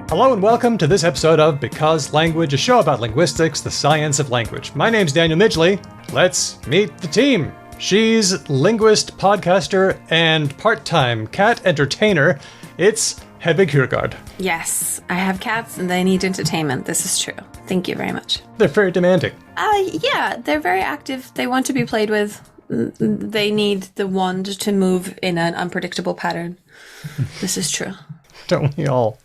Hello and welcome to this episode of Because Language, a show about linguistics, the science of language. My name's Daniel Midgley. Let's meet the team. She's linguist, podcaster, and part-time cat entertainer. It's Hedvig Hurgard. Yes, I have cats and they need entertainment. This is true. Thank you very much. They're very demanding. Yeah, they're very active. They want to be played with. They need the wand to move in an unpredictable pattern. This is true. Don't we all?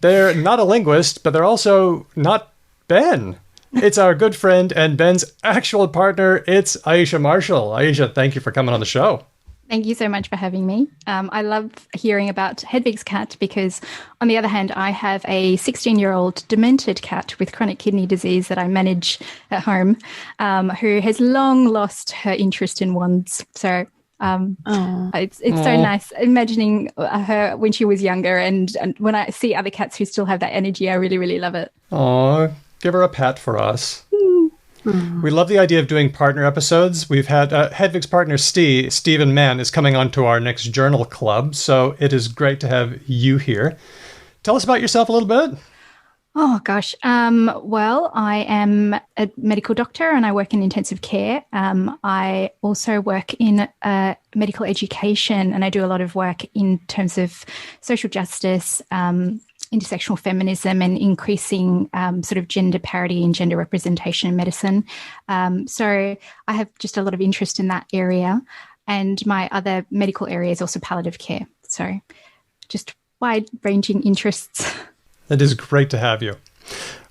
They're not a linguist, but they're also not Ben. It's our good friend and Ben's actual partner. It's Ayesha Marshall. Ayesha, thank you for coming on the show. Thank you so much for having me. I love hearing about Hedvig's cat because, on the other hand, I have a 16-year-old demented cat with chronic kidney disease that I manage at home, who has long lost her interest in wands. So it's so nice imagining her when she was younger, and when I see other cats who still have that energy, I really, really love it. Aw, give her a pat for us. We love the idea of doing partner episodes. We've had Hedvig's partner, Stephen Mann, is coming on to our next journal club, so it is great to have you here. Tell us about yourself a little bit. Oh, gosh. Well, I am a medical doctor and I work in intensive care. I also work in medical education, and I do a lot of work in terms of social justice, intersectional feminism, and increasing sort of gender parity and gender representation in medicine. So I have just a lot of interest in that area. And my other medical area is also palliative care. So just wide-ranging interests. It is great to have you.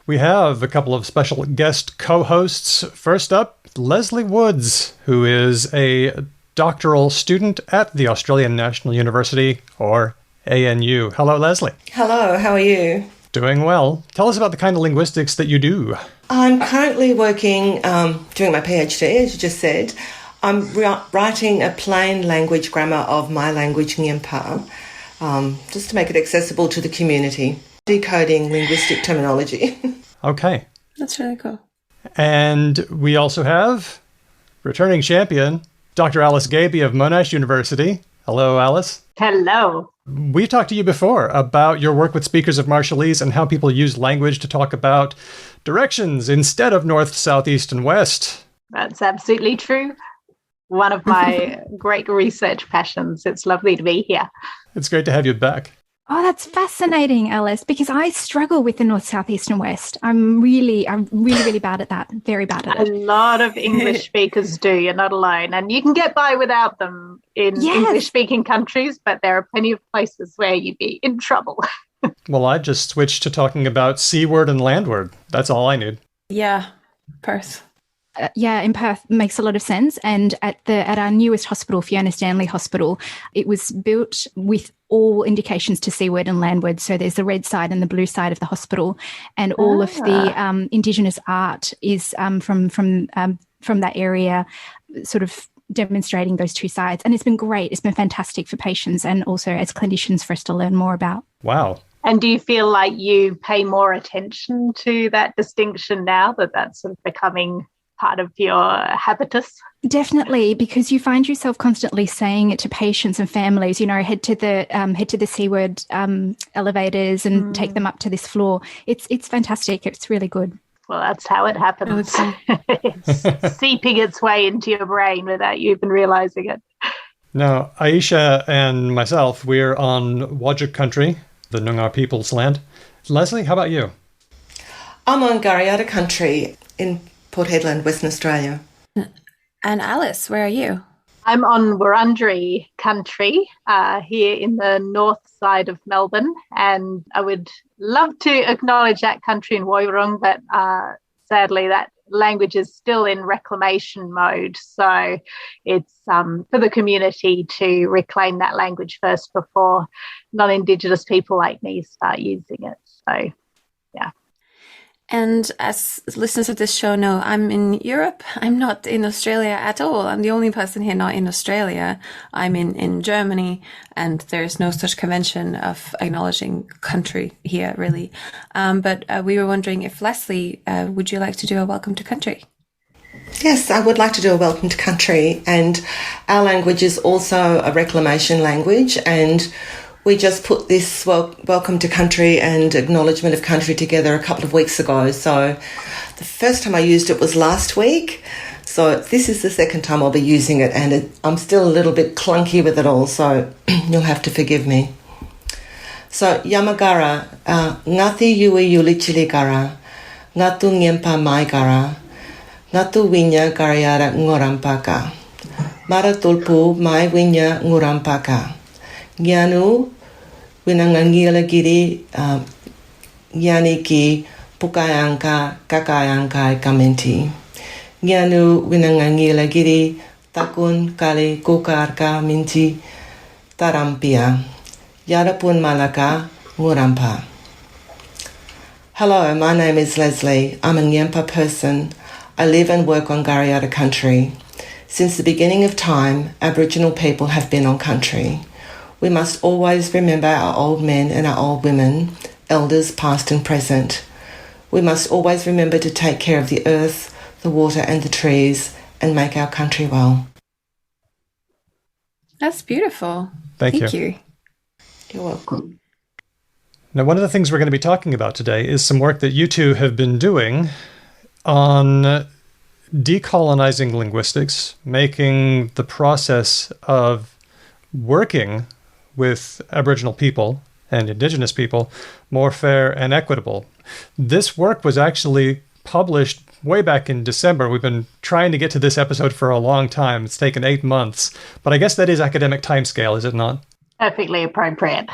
We have a couple of special guest co-hosts. First up, Lesley Woods, who is a doctoral student at the Australian National University, or ANU. Hello, Lesley. Hello, how are you? Doing well. Tell us about the kind of linguistics that you do. I'm currently working, doing my PhD, as you just said. I'm writing a plain language grammar of my language, Ngiampaa, just to make it accessible to the community. Decoding linguistic terminology. Okay. That's really cool. And we also have returning champion, Dr. Alice Gaby of Monash University. Hello, Alice. Hello. We've talked to you before about your work with speakers of Marshallese and how people use language to talk about directions instead of north, south, east, and west. That's absolutely true. One of my great research passions. It's lovely to be here. It's great to have you back. Oh, that's fascinating, Alice, because I struggle with the north, south, east, and west. I'm really bad at that. Very bad at it. A lot of English speakers do. You're not alone. And you can get by without them in English-speaking countries, but there are plenty of places where you'd be in trouble. Well, I just switched to talking about seaward and landward. That's all I need. Yeah, Perth. In Perth makes a lot of sense. And at our newest hospital, Fiona Stanley Hospital, it was built with all indications to seaward and landward. So there's the red side and the blue side of the hospital, and all of the Indigenous art is from that area, sort of demonstrating those two sides. And it's been great. It's been fantastic for patients and also as clinicians for us to learn more about. Wow. And do you feel like you pay more attention to that distinction now that that's sort of becoming part of your habitus? Definitely, because you find yourself constantly saying it to patients and families, you know, head to the seaward elevators and take them up to this floor. It's fantastic. It's really good. Well, that's how it happens. It's seeping its way into your brain without you even realizing it. Now, Ayesha and myself, we're on Whadjuk country, the Noongar people's land. Lesley, how about you? I'm on Gariada country in Port Hedland, Western Australia. And Alice, where are you? I'm on Wurundjeri country here in the north side of Melbourne, and I would love to acknowledge that country in Woiwurrung, but sadly that language is still in reclamation mode. So it's for the community to reclaim that language first before non-Indigenous people like me start using it. So, yeah. And as listeners of this show know, I'm in Europe. I'm not in Australia at all. I'm the only person here not in Australia. I'm in Germany, and there's no such convention of acknowledging country here, really. But we were wondering if, Lesley, would you like to do a welcome to country? Yes, I would like to do a welcome to country, and our language is also a reclamation language, and We just put this welcome to country and acknowledgement of country together a couple of weeks ago. So the first time I used it was last week. So this is the second time I'll be using it, and I'm still a little bit clunky with it all, so you'll have to forgive me. So Yamagara, ngati yui yulichili gara, ngatu ngempa mai gara, ngatu winya garayara ngorampaka, maratulpu mai winya ngorampaka, Gyanu winangangila giri Gyaniki pukayanka kakayanka kamenti. Gyanu winangangila giri takun kali kukarka minti tarampia. Yarapun malaka ngurampa. Hello, my name is Lesley. I'm a Ngyampa person. I live and work on Garayara country. Since the beginning of time, Aboriginal people have been on country. We must always remember our old men and our old women, elders past and present. We must always remember to take care of the earth, the water and the trees and make our country well. That's beautiful. Thank you. You're welcome. Now, one of the things we're going to be talking about today is some work that you two have been doing on decolonizing linguistics, making the process of working with Aboriginal people and Indigenous people more fair and equitable. This work was actually published way back in December. We've been trying to get to this episode for a long time. It's taken 8 months, but I guess that is academic timescale, is it not? Perfectly appropriate.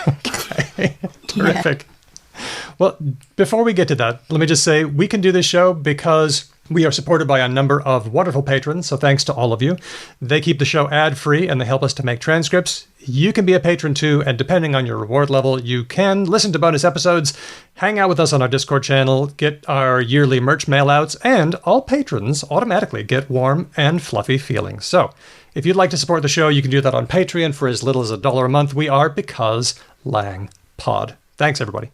Okay, terrific. Yeah. Well, before we get to that, let me just say we can do this show because we are supported by a number of wonderful patrons, so thanks to all of you. They keep the show ad-free and they help us to make transcripts. You can be a patron too, and depending on your reward level, you can listen to bonus episodes, hang out with us on our Discord channel, get our yearly merch mailouts, and all patrons automatically get warm and fluffy feelings. So, if you'd like to support the show, you can do that on Patreon for as little as $1 a month. We are Because Lang Pod. Thanks, everybody.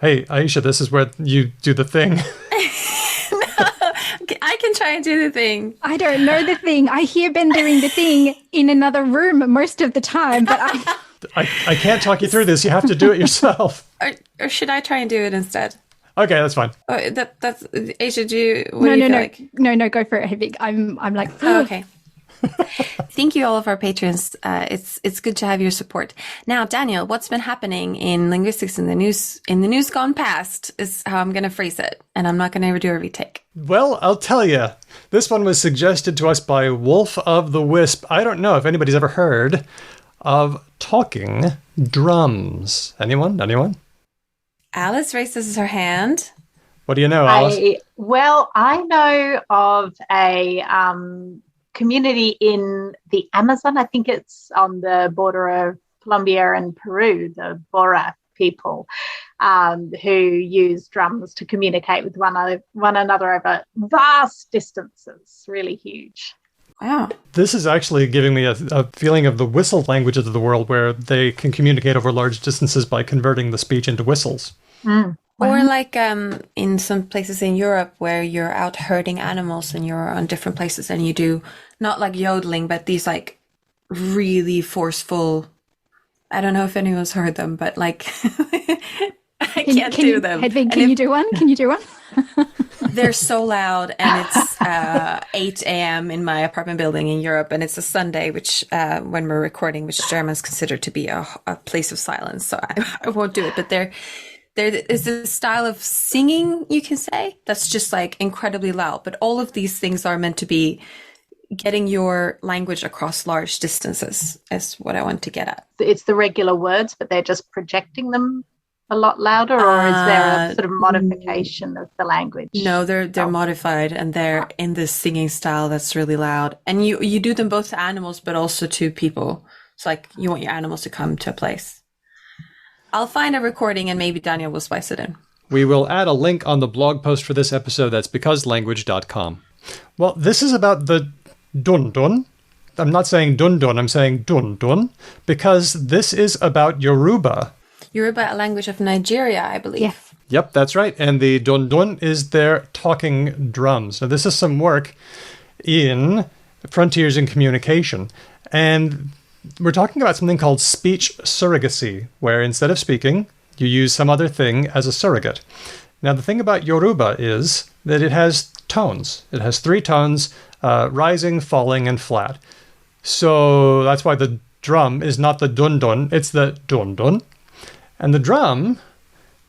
Hey, Ayesha, this is where you do the thing. I can try and do the thing. I don't know the thing. I hear Ben doing the thing in another room most of the time, but I can't talk you through this. You have to do it yourself. Or should I try and do it instead? Okay, that's fine. Oh, that's Ayesha. Do you feel like? No, go for it, Hedvig. I'm like, oh, okay. Thank you, all of our patrons. It's good to have your support. Now, Daniel, what's been happening in linguistics in the news gone past is how I'm going to phrase it, and I'm not going to do a retake. Well, I'll tell you. This one was suggested to us by Wolf of the Wisp. I don't know if anybody's ever heard of talking drums. Anyone? Alice raises her hand. What do you know, Alice? I know of a community in the Amazon. I think it's on the border of Colombia and Peru, the Bora people, who use drums to communicate with one another over vast distances, really huge. Wow. This is actually giving me a feeling of the whistle languages of the world, where they can communicate over large distances by converting the speech into whistles. Mm. Or like in some places in Europe where you're out herding animals and you're on different places and you do not like yodeling, but these like really forceful, I don't know if anyone's heard them, but like I can't do them. Hedvig, can you do one? Can you do one? They're so loud, and it's 8 a.m. in my apartment building in Europe, and it's a Sunday, which when we're recording, which Germans consider to be a place of silence, so I won't do it, but there is a style of singing, you can say, that's just like incredibly loud. But all of these things are meant to be getting your language across large distances, is what I want to get at. It's the regular words, but they're just projecting them a lot louder, or is there a sort of modification of the language? No, they're modified, and they're in this singing style that's really loud. And you do them both to animals, but also to people. It's like you want your animals to come to a place. I'll find a recording and maybe Daniel will spice it in. We will add a link on the blog post for this episode. That's becauselanguage.com. Well, this is about the dun-dun. I'm not saying dun-dun, I'm saying dun-dun, because this is about Yoruba. Yoruba, a language of Nigeria, I believe. Yeah. Yep, that's right. And the dun-dun is their talking drums. Now, this is some work in Frontiers in Communication. And we're talking about something called speech surrogacy, where instead of speaking, you use some other thing as a surrogate. Now, the thing about Yoruba is that it has tones. It has 3 tones, rising, falling, and flat. So that's why the drum is not the dun-dun, it's the dun-dun. And the drum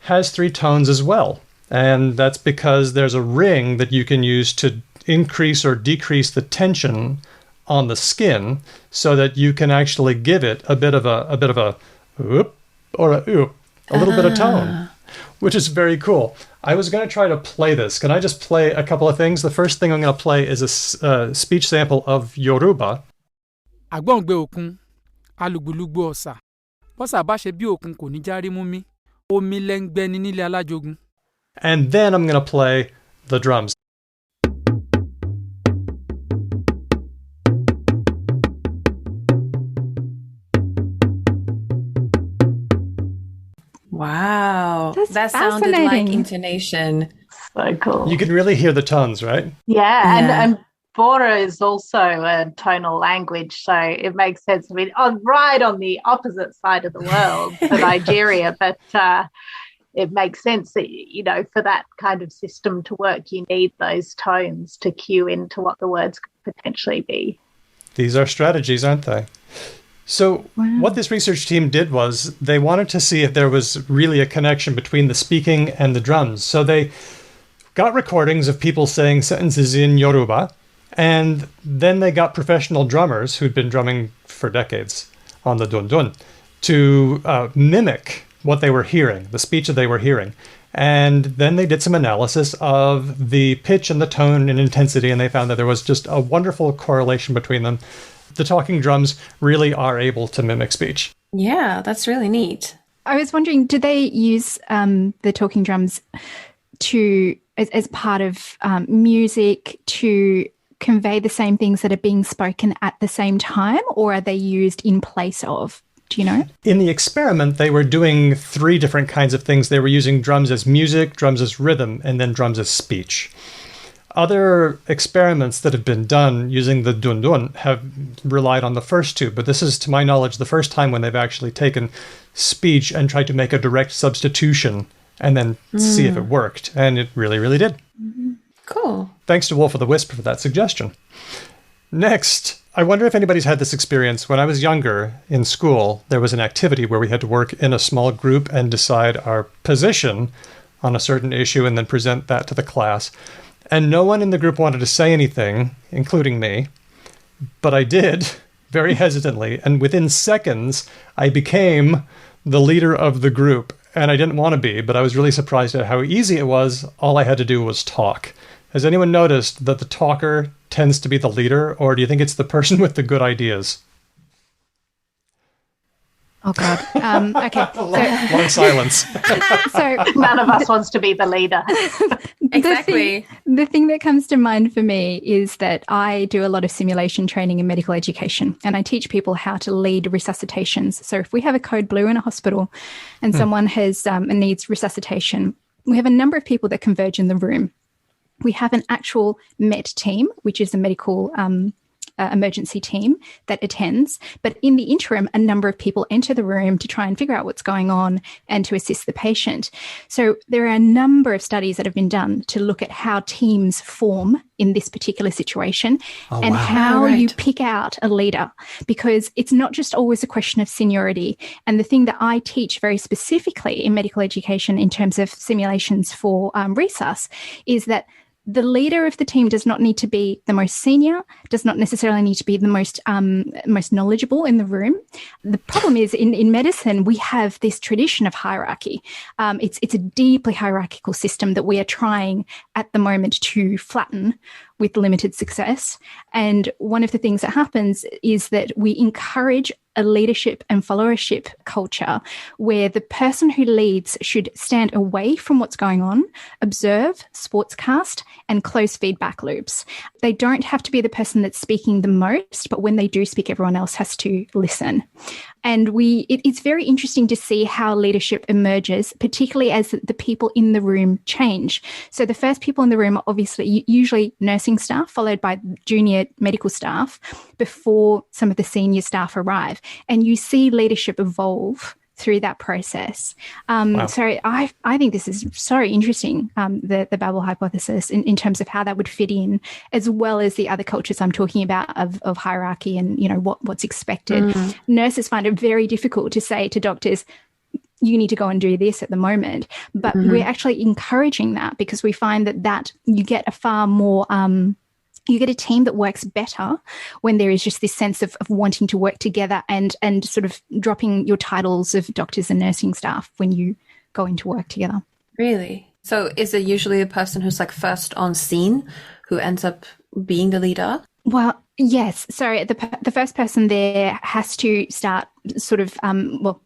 has 3 tones as well. And that's because there's a ring that you can use to increase or decrease the tension on the skin so that you can actually give it a bit of a oop or a oop, a little bit of tone, which is very cool. I was going to try to play this. Can I just play a couple of things? The first thing I'm going to play is a speech sample of Yoruba. Àgbọ̀ngbẹ òkun, alùgbùlùgbù ọ̀sà, bọ́sà bá ṣe bí òkun kò ní járí mú mi, omi lẹ́ngbẹ́ ni nílé alájogun. And then I'm going to play the drums. Wow. That's sounded like fascinating. intonation. So cool. You can really hear the tones, right? Yeah, Yeah. and Bora is also a tonal language, so it makes sense. I mean, right on the opposite side of the world to Nigeria, but it makes sense that, you know, for that kind of system to work, you need those tones to cue into what the words could potentially be. These are strategies, aren't they? So what this research team did was they wanted to see if there was really a connection between the speaking and the drums. So they got recordings of people saying sentences in Yoruba, and then they got professional drummers who'd been drumming for decades on the dun-dun to mimic what they were hearing, the speech that they were hearing. And then they did some analysis of the pitch and the tone and intensity, and they found that there was just a wonderful correlation between them. The talking drums really are able to mimic speech. Yeah, that's really neat. I was wondering, do they use the talking drums to as part of music to convey the same things that are being spoken at the same time, or are they used in place of? Do you know? In the experiment, they were doing 3 different kinds of things. They were using drums as music, drums as rhythm, and then drums as speech. Other experiments that have been done using the dun-dun have relied on the first 2, but this is, to my knowledge, the first time when they've actually taken speech and tried to make a direct substitution and then see if it worked. And it really, really did. Cool. Thanks to Wolf of the Wisp for that suggestion. Next, I wonder if anybody's had this experience. When I was younger in school, there was an activity where we had to work in a small group and decide our position on a certain issue and then present that to the class. And no one in the group wanted to say anything, including me. But I did, very hesitantly. And within seconds, I became the leader of the group. And I didn't want to be, but I was really surprised at how easy it was. All I had to do was talk. Has anyone noticed that the talker tends to be the leader, or do you think it's the person with the good ideas? Oh, God. Okay. Long silence. So None of us wants to be the leader. Exactly. The thing that comes to mind for me is that I do a lot of simulation training in medical education, and I teach people how to lead resuscitations. So if we have a code blue in a hospital and someone has needs resuscitation, we have a number of people that converge in the room. We have an actual MET team, which is a medical emergency team that attends. But in the interim, a number of people enter the room to try and figure out what's going on and to assist the patient. So there are a number of studies that have been done to look at how teams form in this particular situation and how you pick out a leader, because it's not just always a question of seniority. And the thing that I teach very specifically in medical education in terms of simulations for resus is that the leader of the team does not need to be the most senior, does not necessarily need to be the most knowledgeable in the room. The problem is in medicine, we have this tradition of hierarchy. It's a deeply hierarchical system that we are trying at the moment to flatten with limited success. And one of the things that happens is that we encourage a leadership and followership culture where the person who leads should stand away from what's going on, observe, sportscast, and close feedback loops. They don't have to be the person that's speaking the most, but when they do speak, everyone else has to listen. And it's very interesting to see how leadership emerges, particularly as the people in the room change. So the first people in the room are obviously usually nursing staff, followed by junior medical staff before some of the senior staff arrive. And you see leadership evolve through that process. Wow. So I think this is so interesting, the Babel hypothesis in terms of how that would fit in, as well as the other cultures I'm talking about of hierarchy and, what's expected. Nurses find it very difficult to say to doctors, you need to go and do this at the moment. But we're actually encouraging that, because we find that you get a far more you get a team that works better when there is just this sense of wanting to work together and sort of dropping your titles of doctors and nursing staff when you go into work together. Really? So is it usually a person who's like first on scene who ends up being the leader? Well, yes. So the first person there has to start sort of,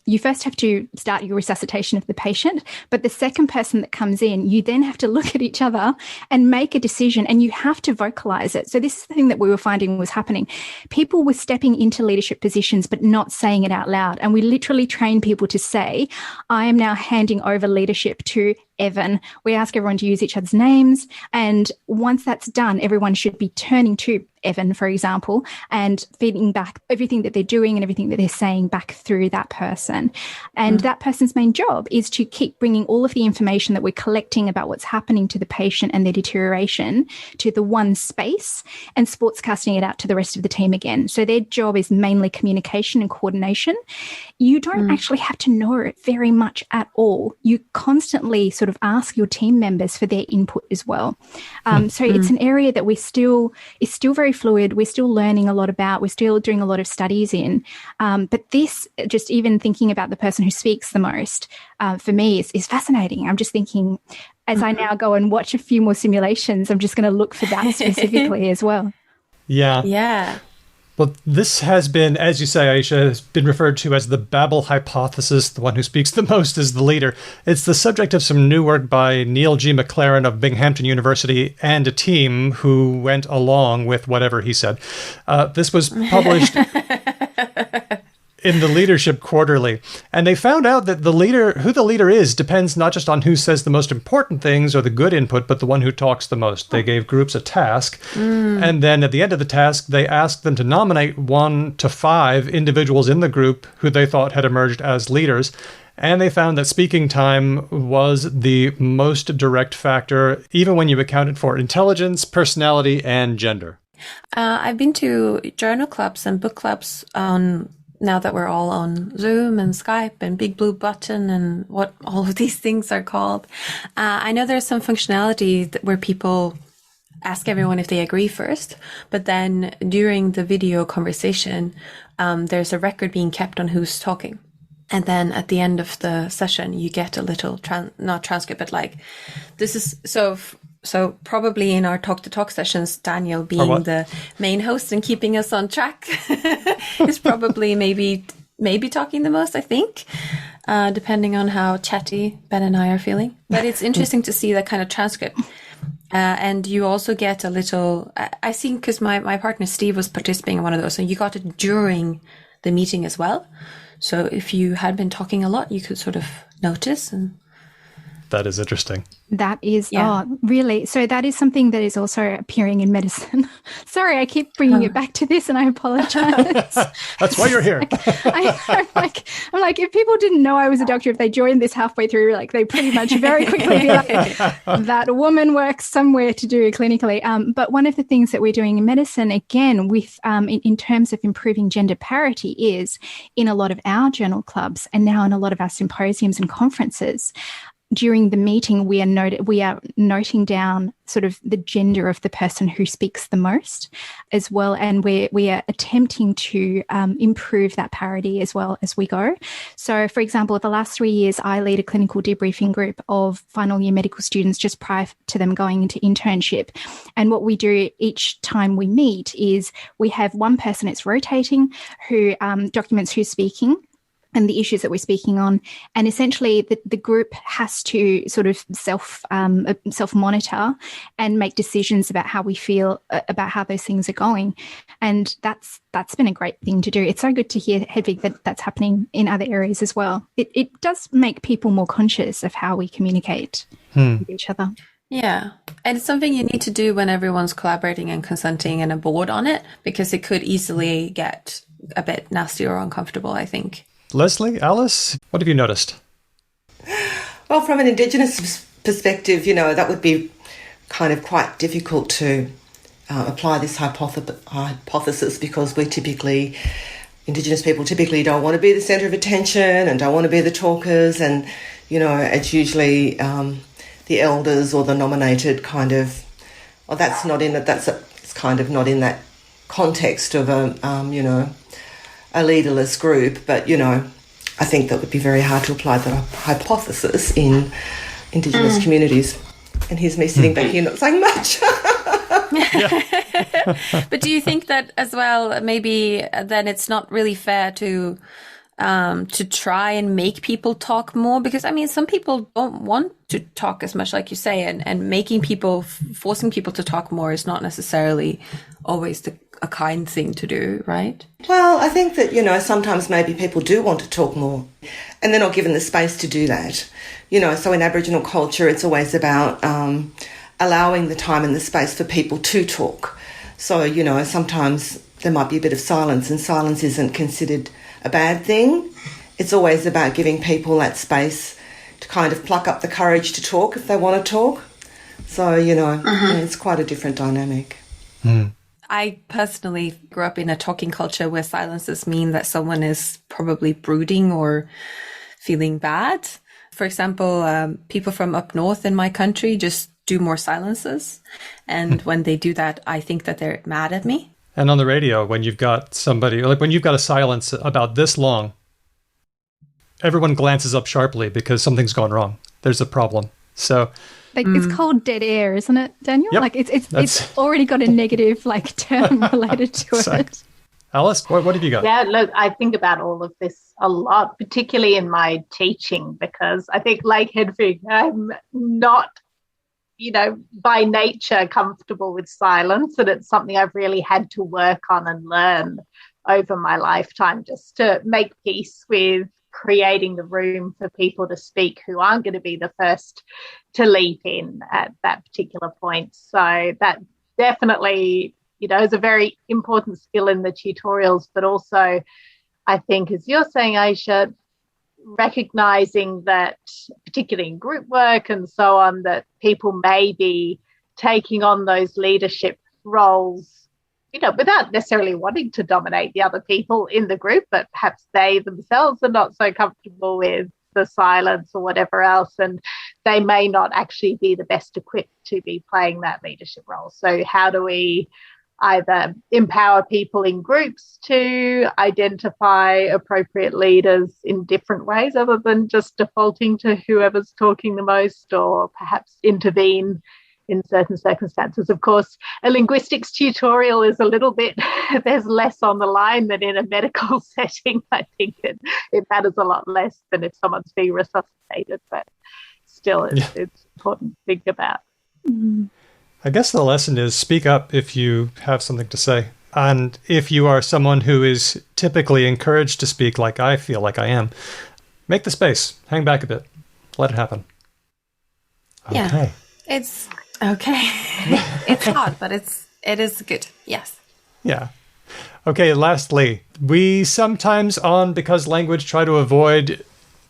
you first have to start your resuscitation of the patient, but the second person that comes in, you then have to look at each other and make a decision, and you have to vocalize it. So this is the thing that we were finding was happening. People were stepping into leadership positions, but not saying it out loud. And we literally train people to say, I am now handing over leadership to Evan. We ask everyone to use each other's names. And once that's done, everyone should be turning to Evan, for example, and feeding back everything that they're doing and everything that they're saying back through that person. And that person's main job is to keep bringing all of the information that we're collecting about what's happening to the patient and their deterioration to the one space and sportscasting it out to the rest of the team again. So their job is mainly communication and coordination. You don't actually have to know it very much at all. You constantly sort of ask your team members for their input as well. So it's an area that is still very fluid. We're still learning a lot about. We're still doing a lot of studies in. But this, just even thinking about the person who speaks the most, for me is fascinating. I'm just thinking, as I now go and watch a few more simulations, I'm just going to look for that specifically as well. Yeah. Yeah. Well, this has been, as you say, Ayesha, has been referred to as the Babel hypothesis. The one who speaks the most is the leader. It's the subject of some new work by Neil G. McLaren of Binghamton University and a team who went along with whatever he said. This was published in the Leadership Quarterly. And they found out that who the leader is depends not just on who says the most important things or the good input, but the one who talks the most. They gave groups a task. And then at the end of the task, they asked them to nominate 1 to 5 individuals in the group who they thought had emerged as leaders. And they found that speaking time was the most direct factor, even when you accounted for intelligence, personality, and gender. I've been to journal clubs and book clubs now that we're all on Zoom and Skype and Big Blue Button and what all of these things are called. I know there's some functionality where people ask everyone if they agree first, but then during the video conversation, there's a record being kept on who's talking. And then at the end of the session, you get a little, not transcript, but like, this is so probably in our talk-to-talk sessions, Daniel being the main host and keeping us on track is probably maybe talking the most, I think, depending on how chatty Ben and I are feeling. But it's interesting to see that kind of transcript. And you also get a little, I think, because my partner Steve was participating in one of those, and you got it during the meeting as well. So if you had been talking a lot, you could sort of notice. And that is interesting. That is, really? So that is something that is also appearing in medicine. Sorry, I keep bringing it back to this and I apologize. That's why you're here. I'm like, if people didn't know I was a doctor, if they joined this halfway through, like they pretty much very quickly be like, that woman works somewhere to do clinically. But one of the things that we're doing in medicine, again, with in terms of improving gender parity is in a lot of our journal clubs and now in a lot of our symposiums and conferences, during the meeting, we are noting down sort of the gender of the person who speaks the most as well. And we are attempting to improve that parity as well as we go. So, for example, the last 3 years, I lead a clinical debriefing group of final year medical students just prior to them going into internship. And what we do each time we meet is we have one person, it's rotating, who documents who's speaking. and the issues that we're speaking on. And essentially the group has to sort of self-monitor and make decisions about how we feel about how those things are going. And that's been a great thing to do. It's so good to hear, Hedvig, that that's happening in other areas as well. It does make people more conscious of how we communicate with each other. Yeah. And it's something you need to do when everyone's collaborating and consenting and aboard on it, because it could easily get a bit nasty or uncomfortable, I think. Lesley, Alice, what have you noticed? Well, from an Indigenous perspective, that would be kind of quite difficult to apply this hypothesis, because Indigenous people typically don't want to be the centre of attention and don't want to be the talkers, and, it's usually the elders or the nominated kind of, it's kind of not in that context of a leaderless group, but, I think that would be very hard to apply that hypothesis in Indigenous communities. And here's me sitting back here not saying much. But do you think that as well, maybe then it's not really fair to try and make people talk more? Because, some people don't want to talk as much, like you say, and forcing people to talk more is not necessarily always a kind thing to do, right? Well, I think that, sometimes maybe people do want to talk more and they're not given the space to do that. So in Aboriginal culture, it's always about allowing the time and the space for people to talk. So, sometimes there might be a bit of silence, and silence isn't considered a bad thing. It's always about giving people that space to kind of pluck up the courage to talk if they want to talk. So, it's quite a different dynamic. I personally grew up in a talking culture where silences mean that someone is probably brooding or feeling bad. For example, people from up north in my country just do more silences. And when they do that, I think that they're mad at me. And on the radio, when you've got somebody, like when you've got a silence about this long, everyone glances up sharply because something's gone wrong. There's a problem. So it's called dead air, isn't it, Daniel? Yep. Like it's already got a negative term related to it. Alice, what have you got? Yeah, look, I think about all of this a lot, particularly in my teaching, because I think, like Hedvig, I'm not, by nature comfortable with silence, and it's something I've really had to work on and learn over my lifetime, just to make peace with creating the room for people to speak who aren't going to be the first to leap in at that particular point. So that definitely, is a very important skill in the tutorials, but also I think, as you're saying, Ayesha, recognizing that, particularly in group work and so on, that people may be taking on those leadership roles, without necessarily wanting to dominate the other people in the group, but perhaps they themselves are not so comfortable with the silence or whatever else, and they may not actually be the best equipped to be playing that leadership role. So how do we either empower people in groups to identify appropriate leaders in different ways other than just defaulting to whoever's talking the most, or perhaps intervene in certain circumstances? Of course, a linguistics tutorial is a little bit, there's less on the line than in a medical setting. I think it matters a lot less than if someone's being resuscitated, but still it's important to think about. I guess the lesson is speak up if you have something to say. And if you are someone who is typically encouraged to speak, like I feel like I am, make the space, hang back a bit, let it happen. Okay. Yeah, it's okay. It's hard, but it is good. Yes. Yeah. Okay, lastly, we sometimes on Because Language try to avoid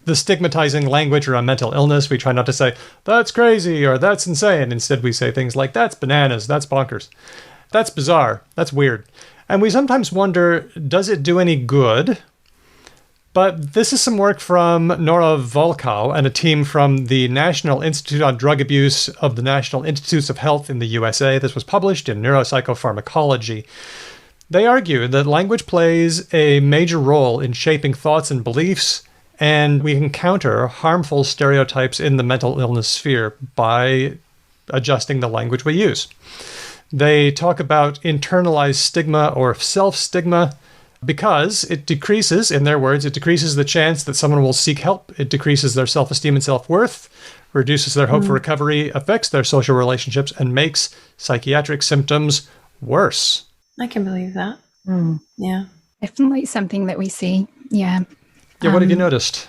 the stigmatizing language or a mental illness. We try not to say, that's crazy or that's insane. Instead, we say things like, that's bananas, that's bonkers, that's bizarre, that's weird. And we sometimes wonder, does it do any good? But this is some work from Nora Volkow and a team from the National Institute on Drug Abuse of the National Institutes of Health in the USA. This was published in Neuropsychopharmacology. They argue that language plays a major role in shaping thoughts and beliefs, and we can counter harmful stereotypes in the mental illness sphere by adjusting the language we use. They talk about internalized stigma or self-stigma, because it decreases, in their words, it decreases the chance that someone will seek help. It decreases their self-esteem and self-worth, reduces their hope for recovery, affects their social relationships, and makes psychiatric symptoms worse. I can believe that. Yeah. Definitely something that we see. Yeah. Yeah, what have you noticed?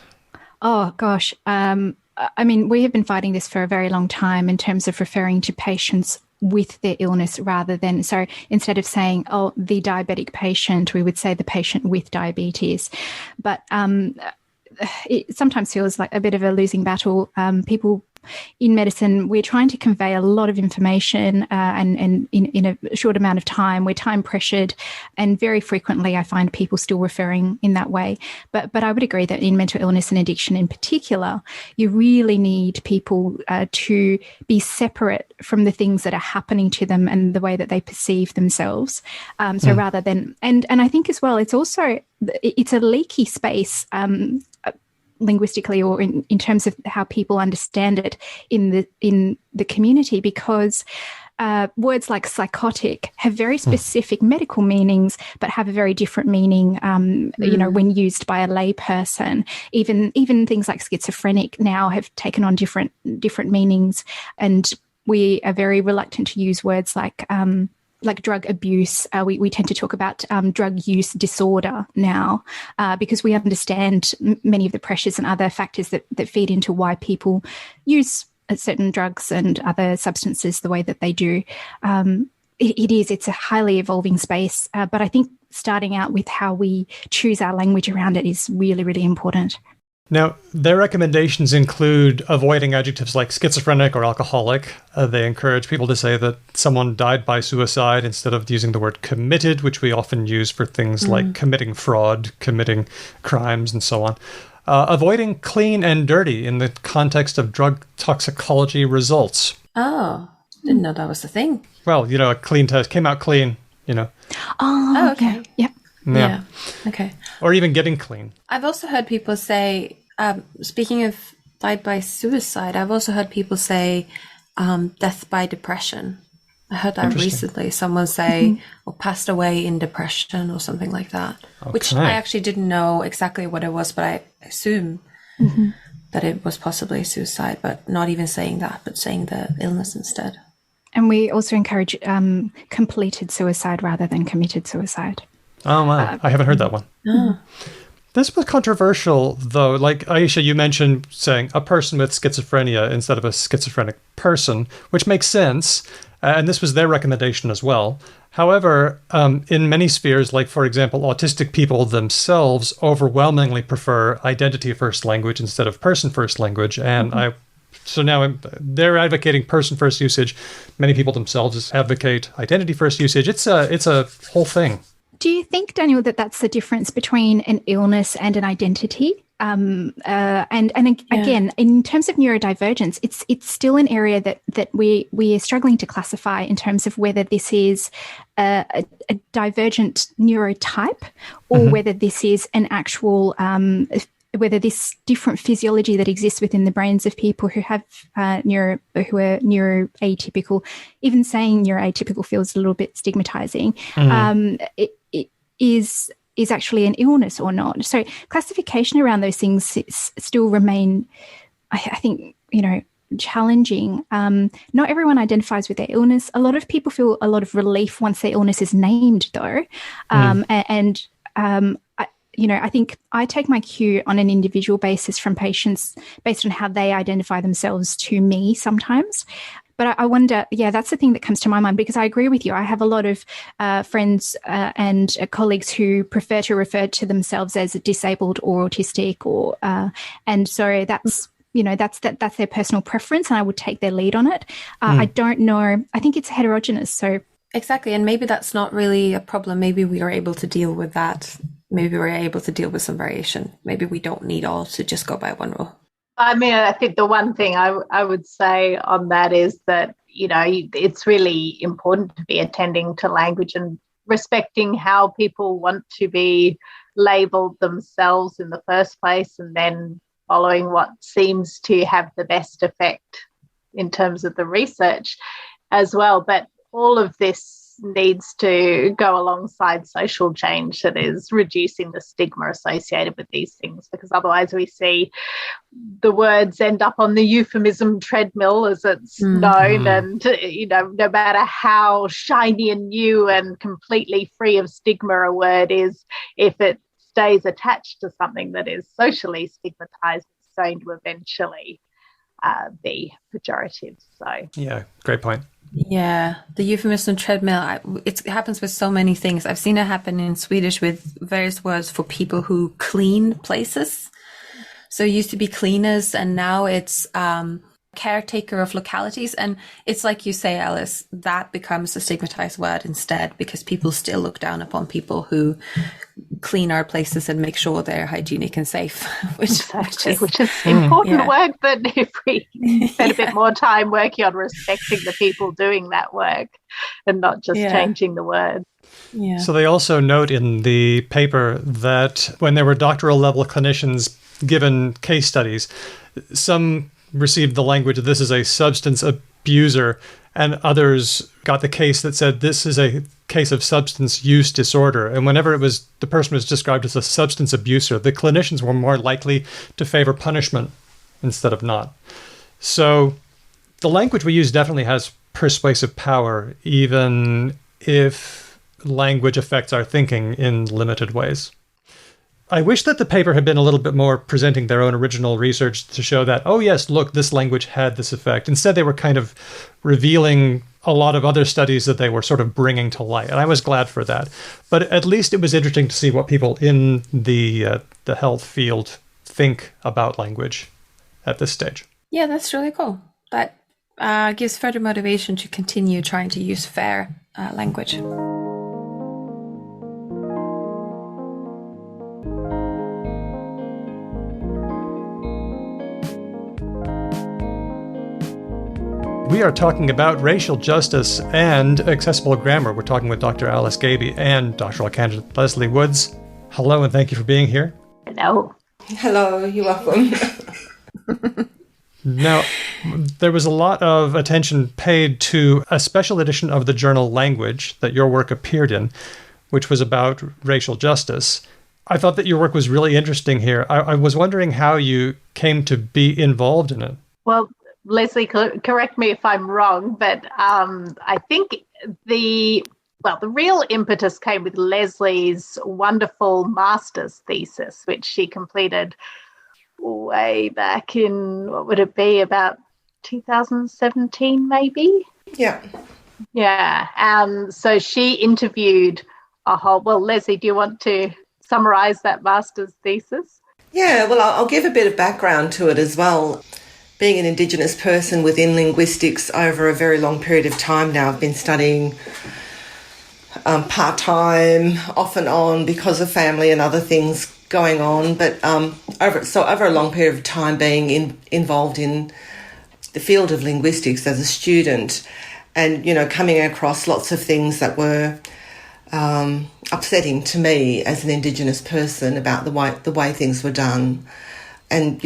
Oh, gosh. I mean, we have been fighting this for a very long time in terms of referring to patients with their illness rather than, so instead of saying, oh, the diabetic patient, we would say the patient with diabetes. But it sometimes feels like a bit of a losing battle. People in medicine, we're trying to convey a lot of information and in a short amount of time. We're time pressured, and very frequently I find people still referring in that way. But I would agree that in mental illness and addiction in particular, you really need people to be separate from the things that are happening to them and the way that they perceive themselves. So rather than, and I think as well, it's a leaky space linguistically, or in terms of how people understand it in the community, because words like psychotic have very specific medical meanings, but have a very different meaning, when used by a lay person. Even things like schizophrenic now have taken on different meanings, and we are very reluctant to use words like drug abuse. We tend to talk about drug use disorder now because we understand many of the pressures and other factors that feed into why people use certain drugs and other substances the way that they do. It's a highly evolving space, but I think starting out with how we choose our language around it is really, really important. Now, their recommendations include avoiding adjectives like schizophrenic or alcoholic. They encourage people to say that someone died by suicide instead of using the word committed, which we often use for things like committing fraud, committing crimes, and so on. Avoiding clean and dirty in the context of drug toxicology results. Oh, didn't know that was the thing. Well, a clean test came out clean, Oh, okay. Yeah. Yeah. Okay. Or even getting clean. I've also heard people say, speaking of died by suicide, I've also heard people say death by depression. I heard that recently. Someone say, or passed away in depression or something like that, which I actually didn't know exactly what it was, but I assume that it was possibly suicide, but not even saying that, but saying the illness instead. And we also encourage completed suicide rather than committed suicide. Oh, wow. I haven't heard that one. This was controversial, though. Like, Ayesha, you mentioned saying a person with schizophrenia instead of a schizophrenic person, which makes sense. And this was their recommendation as well. However, in many spheres, like, for example, autistic people themselves overwhelmingly prefer identity-first language instead of person-first language. And so now they're advocating person-first usage. Many people themselves advocate identity-first usage. It's a whole thing. Do you think, Daniel, that that's the difference between an illness and an identity? Again, in terms of neurodivergence, it's still an area that we are struggling to classify in terms of whether this is a divergent neurotype or whether this is an actual whether this different physiology that exists within the brains of people who have who are neuroatypical. Even saying neuroatypical feels a little bit stigmatizing. It is actually an illness or not. So classification around those things still remain, I think, challenging. Not everyone identifies with their illness. A lot of people feel a lot of relief once their illness is named, though. I think I take my cue on an individual basis from patients based on how they identify themselves to me sometimes. But I wonder, that's the thing that comes to my mind, because I agree with you. I have a lot of friends and colleagues who prefer to refer to themselves as disabled or autistic, or and so that's that's their personal preference, and I would take their lead on it. I don't know. I think it's heterogeneous. So exactly, and maybe that's not really a problem. Maybe we are able to deal with that. Maybe we're able to deal with some variation. Maybe we don't need all to just go by one rule. I mean, I think the one thing I would say on that is that, it's really important to be attending to language and respecting how people want to be labelled themselves in the first place, and then following what seems to have the best effect in terms of the research as well. But all of this needs to go alongside social change that is reducing the stigma associated with these things, because otherwise we see the words end up on the euphemism treadmill, as it's known, and no matter how shiny and new and completely free of stigma a word is, if it stays attached to something that is socially stigmatized, it's going to eventually be pejorative. So yeah, great point. Yeah, the euphemism treadmill, it happens with so many things. I've seen it happen in Swedish with various words for people who clean places. So it used to be cleaners, and now it's caretaker of localities. And it's like you say, Alice, that becomes a stigmatized word instead, because people still look down upon people who clean our places and make sure they're hygienic and safe, which is important work. But if we spend a bit more time working on respecting the people doing that work and not just changing the word. Yeah. So they also note in the paper that when there were doctoral level clinicians given case studies, some received the language, this is a substance abuser, and others got the case that said this is a case of substance use disorder. And whenever the person was described as a substance abuser, the clinicians were more likely to favor punishment instead of not. So the language we use definitely has persuasive power, even if language affects our thinking in limited ways. I wish that the paper had been a little bit more presenting their own original research to show that, oh yes, look, this language had this effect. Instead, they were kind of revealing a lot of other studies that they were sort of bringing to light. And I was glad for that. But at least it was interesting to see what people in the health field think about language at this stage. Yeah, that's really cool. That gives further motivation to continue trying to use fair language. We are talking about racial justice and accessible grammar. We're talking with Dr. Alice Gaby and doctoral candidate Lesley Woods. Hello, and thank you for being here. Hello. Hello, you're welcome. Now, there was a lot of attention paid to a special edition of the journal Language that your work appeared in, which was about racial justice. I thought that your work was really interesting here. I was wondering how you came to be involved in it. Well, Lesley, correct me if I'm wrong, but I think the real impetus came with Lesley's wonderful master's thesis, which she completed way back in, what would it be, about 2017 maybe? Yeah. Yeah. So she interviewed Lesley, do you want to summarise that master's thesis? Yeah, well, I'll give a bit of background to it as well. Being an Indigenous person within linguistics over a very long period of time now, I've been studying part-time, off and on, because of family and other things going on. But over a long period of time being involved in the field of linguistics as a student, and, coming across lots of things that were upsetting to me as an Indigenous person about the way things were done. And,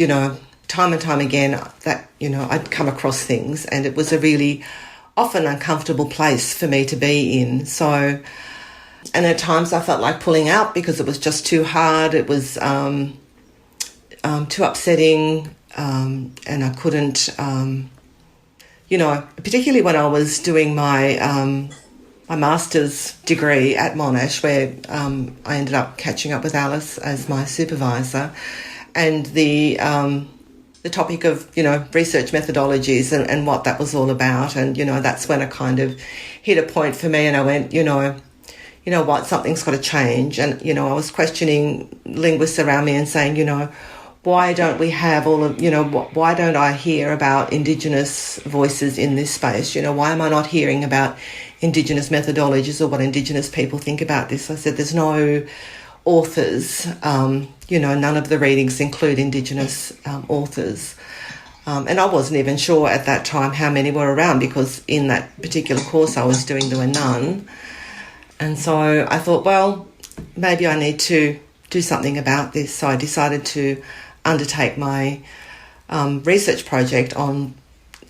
time and time again that, I'd come across things, and it was a really often uncomfortable place for me to be in. So, and at times I felt like pulling out because it was just too hard. It was too upsetting, and I couldn't, particularly when I was doing my master's degree at Monash, where I ended up catching up with Alice as my supervisor, and the topic of, research methodologies and what that was all about. And, that's when I kind of hit a point for me, and I went, you know what, something's got to change. And, I was questioning linguists around me and saying, why don't we have all of, why don't I hear about Indigenous voices in this space? Why am I not hearing about Indigenous methodologies or what Indigenous people think about this? I said, there's no authors, none of the readings include Indigenous authors. And I wasn't even sure at that time how many were around, because in that particular course I was doing, there were none. And so I thought, well, maybe I need to do something about this. So I decided to undertake my research project on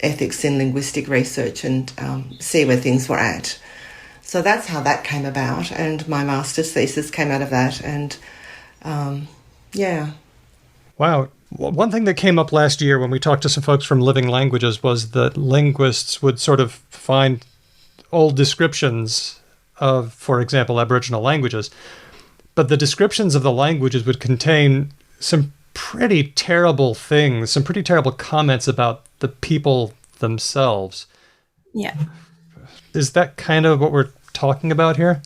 ethics in linguistic research and see where things were at. So that's how that came about, and my master's thesis came out of that, and yeah. Wow. One thing that came up last year when we talked to some folks from Living Languages was that linguists would sort of find old descriptions of, for example, Aboriginal languages, but the descriptions of the languages would contain some pretty terrible things, some pretty terrible comments about the people themselves. Yeah. Is that kind of what we're talking about here?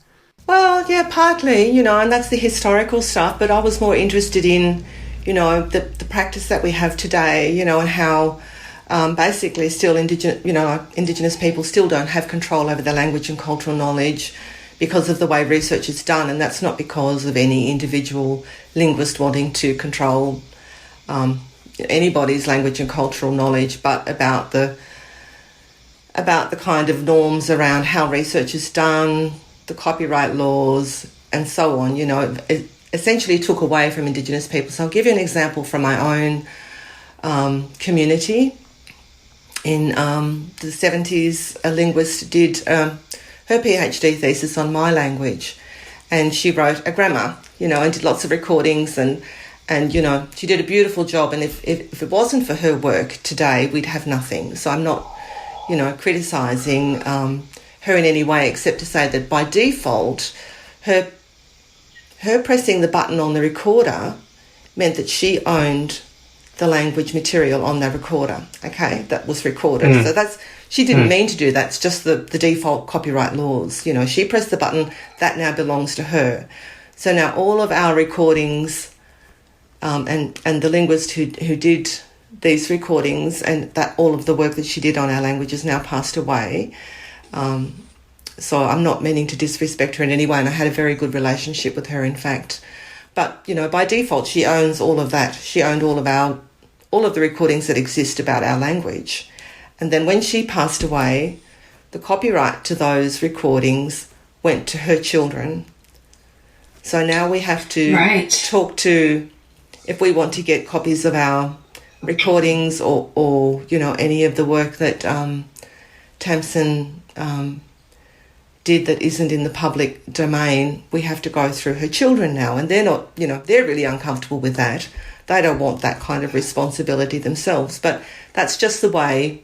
Well, yeah, partly, and that's the historical stuff, but I was more interested in, the practice that we have today, and how basically still Indigenous people still don't have control over their language and cultural knowledge because of the way research is done, and that's not because of any individual linguist wanting to control anybody's language and cultural knowledge, but about the kind of norms around how research is done, the copyright laws, and so on. It essentially took away from Indigenous people. So I'll give you an example from my own community. In the 70s, a linguist did her PhD thesis on my language, and she wrote a grammar, and did lots of recordings, and she did a beautiful job. And if it wasn't for her work today, we'd have nothing. So I'm not, criticising her in any way, except to say that by default, her pressing the button on the recorder meant that she owned the language material on the recorder, okay, that was recorded. So she didn't mean to do that. It's just the default copyright laws. She pressed the button, that now belongs to her. So now all of our recordings and the linguist who did these recordings, and that all of the work that she did on our language has now passed away. So I'm not meaning to disrespect her in any way, and I had a very good relationship with her, in fact. But, by default, she owns all of that. She owned all of the recordings that exist about our language. And then when she passed away, the copyright to those recordings went to her children. So now we have to talk to, if we want to get copies of our recordings or any of the work that Tamsin did that isn't in the public domain, we have to go through her children now, and they're not, they're really uncomfortable with that. They don't want that kind of responsibility themselves, but that's just the way,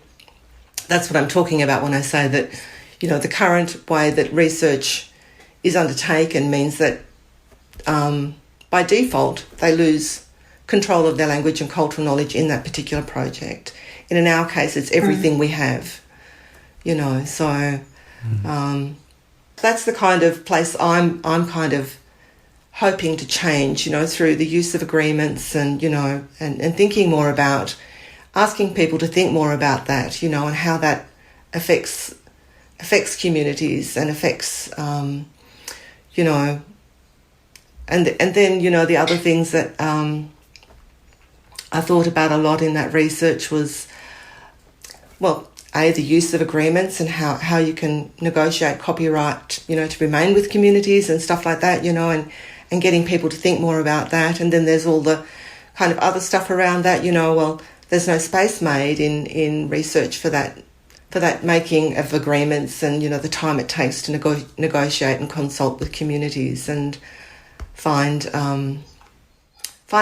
that's what I'm talking about when I say that, the current way that research is undertaken means that by default they lose control of their language and cultural knowledge in that particular project. And in our case, it's everything we have, so that's the kind of place I'm kind of hoping to change, through the use of agreements and, and thinking more about, asking people to think more about that, and how that affects communities and affects, and then, the other things that I thought about a lot in that research was, well, the use of agreements and how you can negotiate copyright, to remain with communities and stuff like that, and getting people to think more about that. And then there's all the kind of other stuff around that, well, there's no space made in research for that making of agreements and, the time it takes to negotiate and consult with communities and find a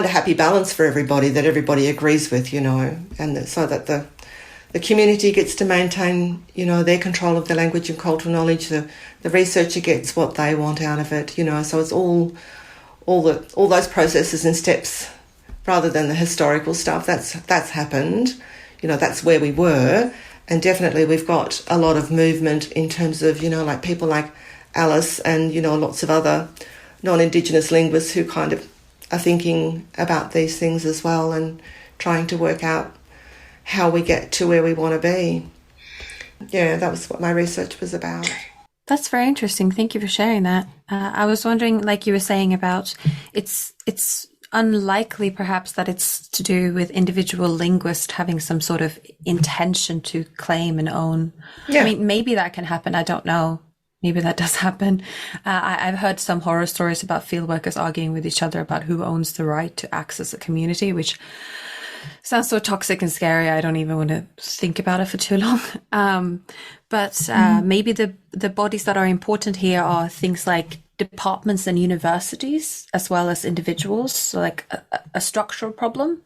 happy balance for everybody that everybody agrees with, and so that the community gets to maintain, their control of their language and cultural knowledge. The researcher gets what they want out of it, So it's all those processes and steps, rather than the historical stuff. That's happened, That's where we were, and definitely we've got a lot of movement in terms of, like people like Alice and lots of other non-Indigenous linguists who kind of are thinking about these things as well and trying to work out how we get to where we want to be. Yeah, that was what my research was about. That's very interesting. Thank you for sharing that. I was wondering, like you were saying about, it's unlikely perhaps that it's to do with individual linguists having some sort of intention to claim and own. Yeah. I mean, maybe that can happen. I don't know. Maybe that does happen. I've heard some horror stories about field workers arguing with each other about who owns the right to access a community, which sounds so toxic and scary. I don't even want to think about it for too long. But maybe the bodies that are important here are things like departments and universities, as well as individuals, so like a structural problem,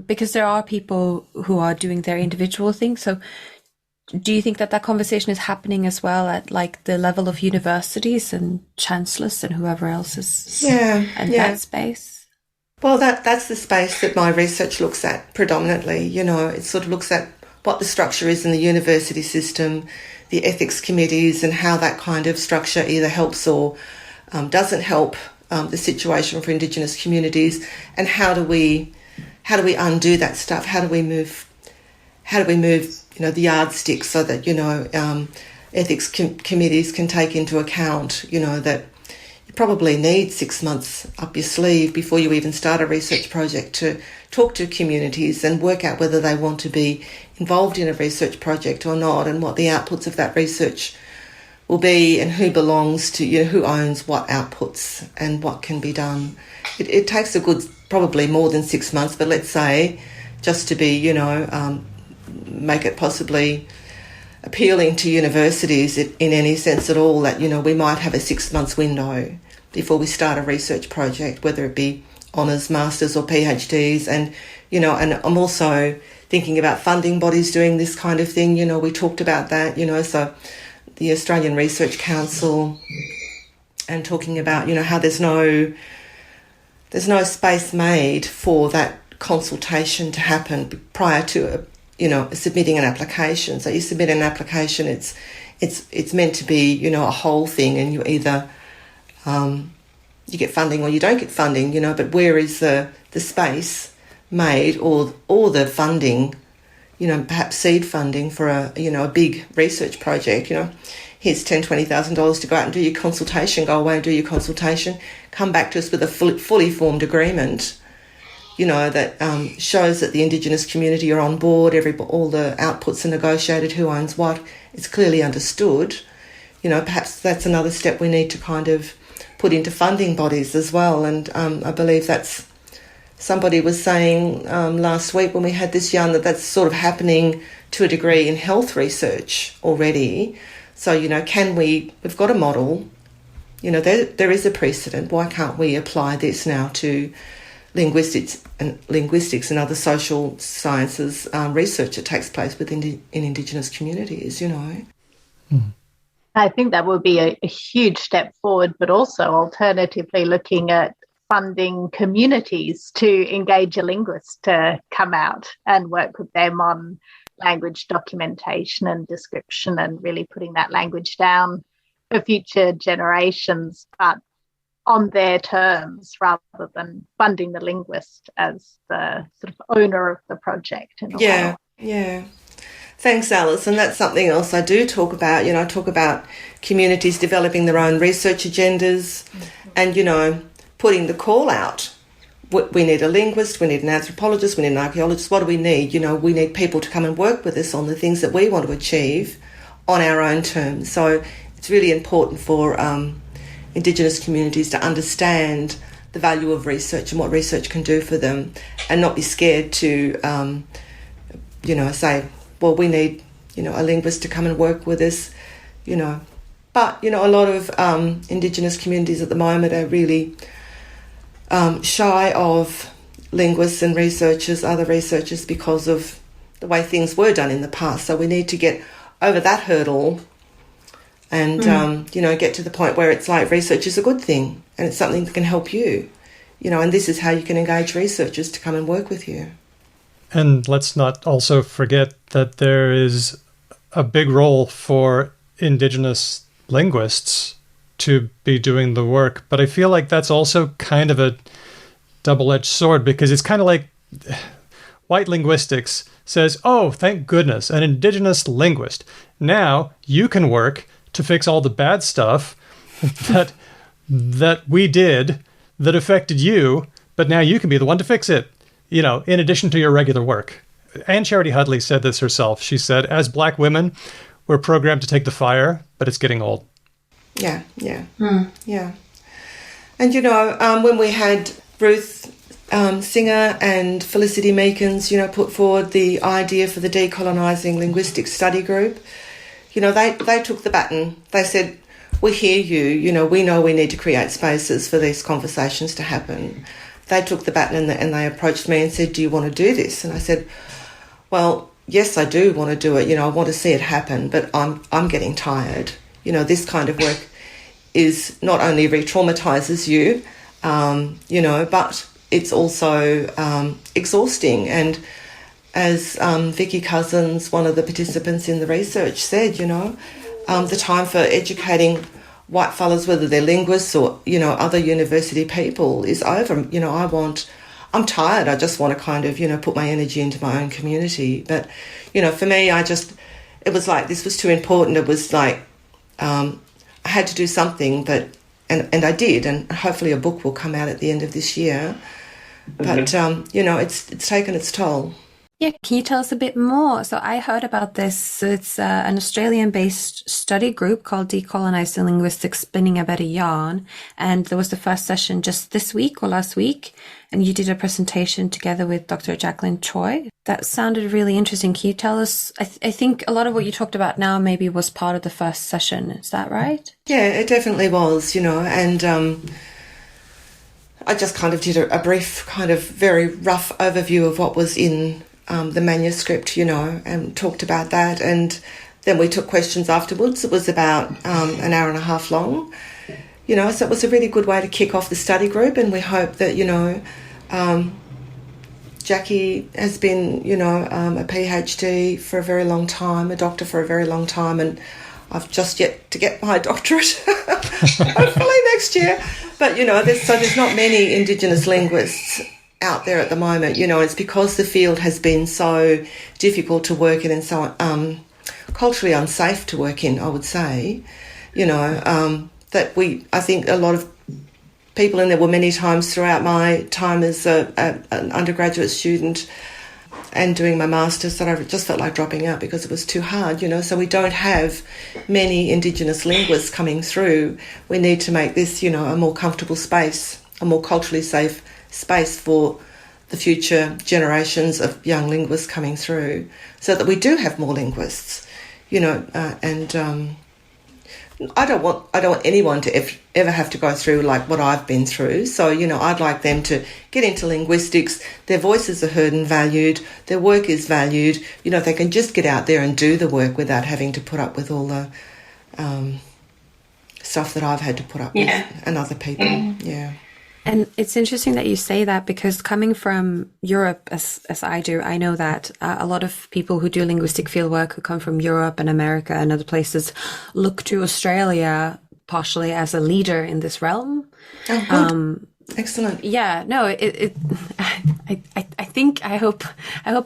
because there are people who are doing their individual things. So do you think that conversation is happening as well at like the level of universities and chancellors and whoever else is in that space? Well, that's the space that my research looks at predominantly. It sort of looks at what the structure is in the university system, the ethics committees, and how that kind of structure either helps or doesn't help the situation for Indigenous communities, and how do we undo that stuff? How do we move the yardstick so that ethics committees can take into account that you probably need 6 months up your sleeve before you even start a research project to talk to communities and work out whether they want to be involved in a research project or not, and what the outputs of that research will be, and who belongs to, who owns what outputs and what can be done. It takes a good, probably more than 6 months, but let's say, just to be, make it possibly appealing to universities in any sense at all, that, we might have a 6 months window before we start a research project, whether it be honours, masters or PhDs. And, and I'm also thinking about funding bodies doing this kind of thing. We talked about that, so the Australian Research Council, and talking about, how there's no space made for that consultation to happen prior to submitting an application. So you submit an application, it's meant to be, a whole thing, and you either you get funding or you don't get funding, but where is the space made or the funding, perhaps seed funding for a big research project, here's $10,000, $20,000 to go out and do your consultation, go away and do your consultation, come back to us with a fully formed agreement, that shows that the Indigenous community are on board, all the outputs are negotiated, who owns what, it's clearly understood. Perhaps that's another step we need to kind of put into funding bodies as well. And I believe that's, somebody was saying last week when we had this yarn, that's sort of happening to a degree in health research already. So, we've got a model, there is a precedent. Why can't we apply this now to linguistics and other social sciences research that takes place within in Indigenous communities, I think that would be a huge step forward, but also alternatively looking at funding communities to engage a linguist to come out and work with them on language documentation and description, and really putting that language down for future generations, but on their terms, rather than funding the linguist as the sort of owner of the project. Yeah. Thanks, Alice. And that's something else I do talk about. I talk about communities developing their own research agendas, and, putting the call out. We need a linguist, we need an anthropologist, we need an archaeologist. What do we need? We need people to come and work with us on the things that we want to achieve on our own terms. So it's really important for Indigenous communities to understand the value of research and what research can do for them, and not be scared to, say, well, we need, a linguist to come and work with us, But, a lot of Indigenous communities at the moment are really shy of linguists and other researchers, because of the way things were done in the past. So we need to get over that hurdle and, get to the point where it's like research is a good thing and it's something that can help you, and this is how you can engage researchers to come and work with you. And let's not also forget that there is a big role for Indigenous linguists to be doing the work. But I feel like that's also kind of a double-edged sword, because it's kind of like white linguistics says, oh, thank goodness, an Indigenous linguist. Now you can work to fix all the bad stuff that we did that affected you, but now you can be the one to fix it, in addition to your regular work. Anne Charity Hudley said this herself. She said, as Black women, we're programmed to take the fire, but it's getting old. Yeah. And, when we had Ruth Singer and Felicity Meekins, put forward the idea for the Decolonising Linguistics Study Group. They took the baton. They said, we hear you, we know we need to create spaces for these conversations to happen. They took the baton and they approached me and said, do you want to do this? And I said, well, yes, I do want to do it. I want to see it happen, but I'm getting tired. This kind of work is not only re-traumatises you, but it's also exhausting. And as Vicky Cousins, one of the participants in the research, said, the time for educating white fellas, whether they're linguists or, other university people, is over. I'm tired. I just want to kind of, put my energy into my own community. But, for me, it was like this was too important. It was like I had to do something, and I did, and hopefully a book will come out at the end of this year. But, it's taken its toll. Yeah, can you tell us a bit more? So I heard about this. It's an Australian-based study group called Decolonising Linguistics, Spinning a Better Yarn. And there was the first session just this week or last week. And you did a presentation together with Dr. Jacqueline Choi. That sounded really interesting. Can you tell us, I think a lot of what you talked about now maybe was part of the first session. Is that right? Yeah, it definitely was, and I just kind of did a brief kind of very rough overview of what was in the manuscript, and talked about that. And then we took questions afterwards. It was about an hour and a half long, so it was a really good way to kick off the study group. And we hope that, Jackie has been, a PhD for a very long time, a doctor for a very long time, and I've just yet to get my doctorate, hopefully next year. But, there's not many Indigenous linguists out there at the moment, it's because the field has been so difficult to work in and so culturally unsafe to work in, I would say, that I think a lot of people, and there were many times throughout my time as an undergraduate student and doing my master's, that I just felt like dropping out because it was too hard, so we don't have many Indigenous linguists coming through. We need to make this, a more comfortable space, a more culturally safe space for the future generations of young linguists coming through, so that we do have more linguists, and I don't want anyone to ever have to go through like what I've been through. So, I'd like them to get into linguistics. Their voices are heard and valued. Their work is valued. They can just get out there and do the work without having to put up with all the stuff that I've had to put up with and other people. Yeah. And it's interesting that you say that, because coming from Europe, as I do, I know that a lot of people who do linguistic fieldwork who come from Europe and America and other places look to Australia partially as a leader in this realm. Oh, good. Excellent. Yeah, no, I hope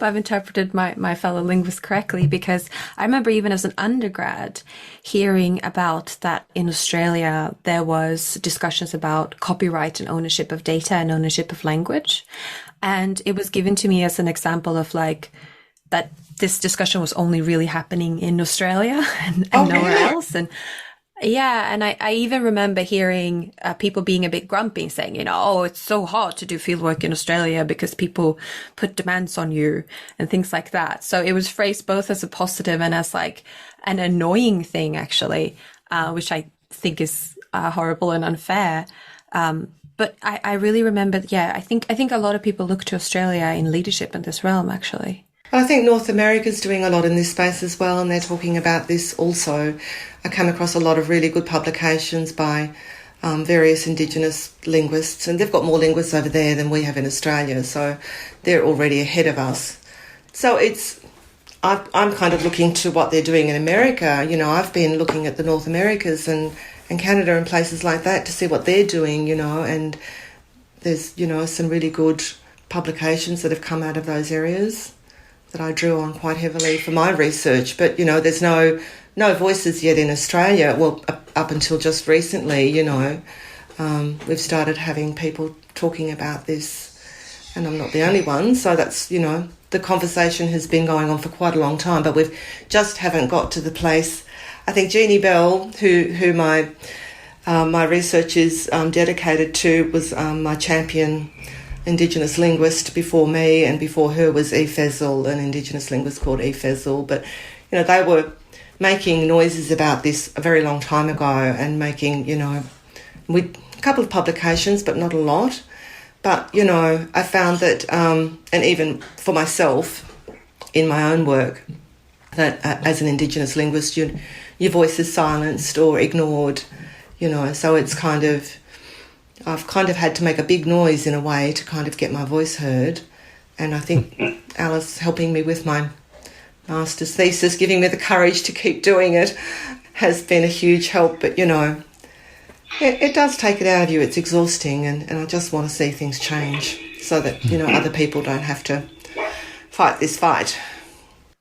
I've interpreted my fellow linguists correctly, because I remember even as an undergrad hearing about that in Australia there was discussions about copyright and ownership of data and ownership of language. And it was given to me as an example of like that this discussion was only really happening in Australia and nowhere else. And yeah, and I even remember hearing people being a bit grumpy, saying, oh, it's so hard to do fieldwork in Australia because people put demands on you and things like that. So it was phrased both as a positive and as like an annoying thing, actually, which I think is horrible and unfair. But I really remember, I think a lot of people look to Australia in leadership in this realm, actually. I think North America's doing a lot in this space as well, and they're talking about this also. I come across a lot of really good publications by various Indigenous linguists, and they've got more linguists over there than we have in Australia, so they're already ahead of us. So I'm kind of looking to what they're doing in America. I've been looking at the North Americas and Canada and places like that to see what they're doing, and there's, some really good publications that have come out of those areas that I drew on quite heavily for my research. But, there's no voices yet in Australia. Well, up until just recently, we've started having people talking about this, and I'm not the only one. So that's, the conversation has been going on for quite a long time, but we've just haven't got to the place. I think Jeannie Bell, who my research is dedicated to, was my champion Indigenous linguist before me, and before her was Efezel, an Indigenous linguist called Efezel. But, they were making noises about this a very long time ago and making, with a couple of publications, but not a lot. But, I found that, and even for myself in my own work, that as an Indigenous linguist, your voice is silenced or ignored, so it's I've kind of had to make a big noise in a way to kind of get my voice heard. And I think Alice helping me with my master's thesis, giving me the courage to keep doing it, has been a huge help. But, it does take it out of you. It's exhausting, and I just want to see things change so that, other people don't have to fight this fight.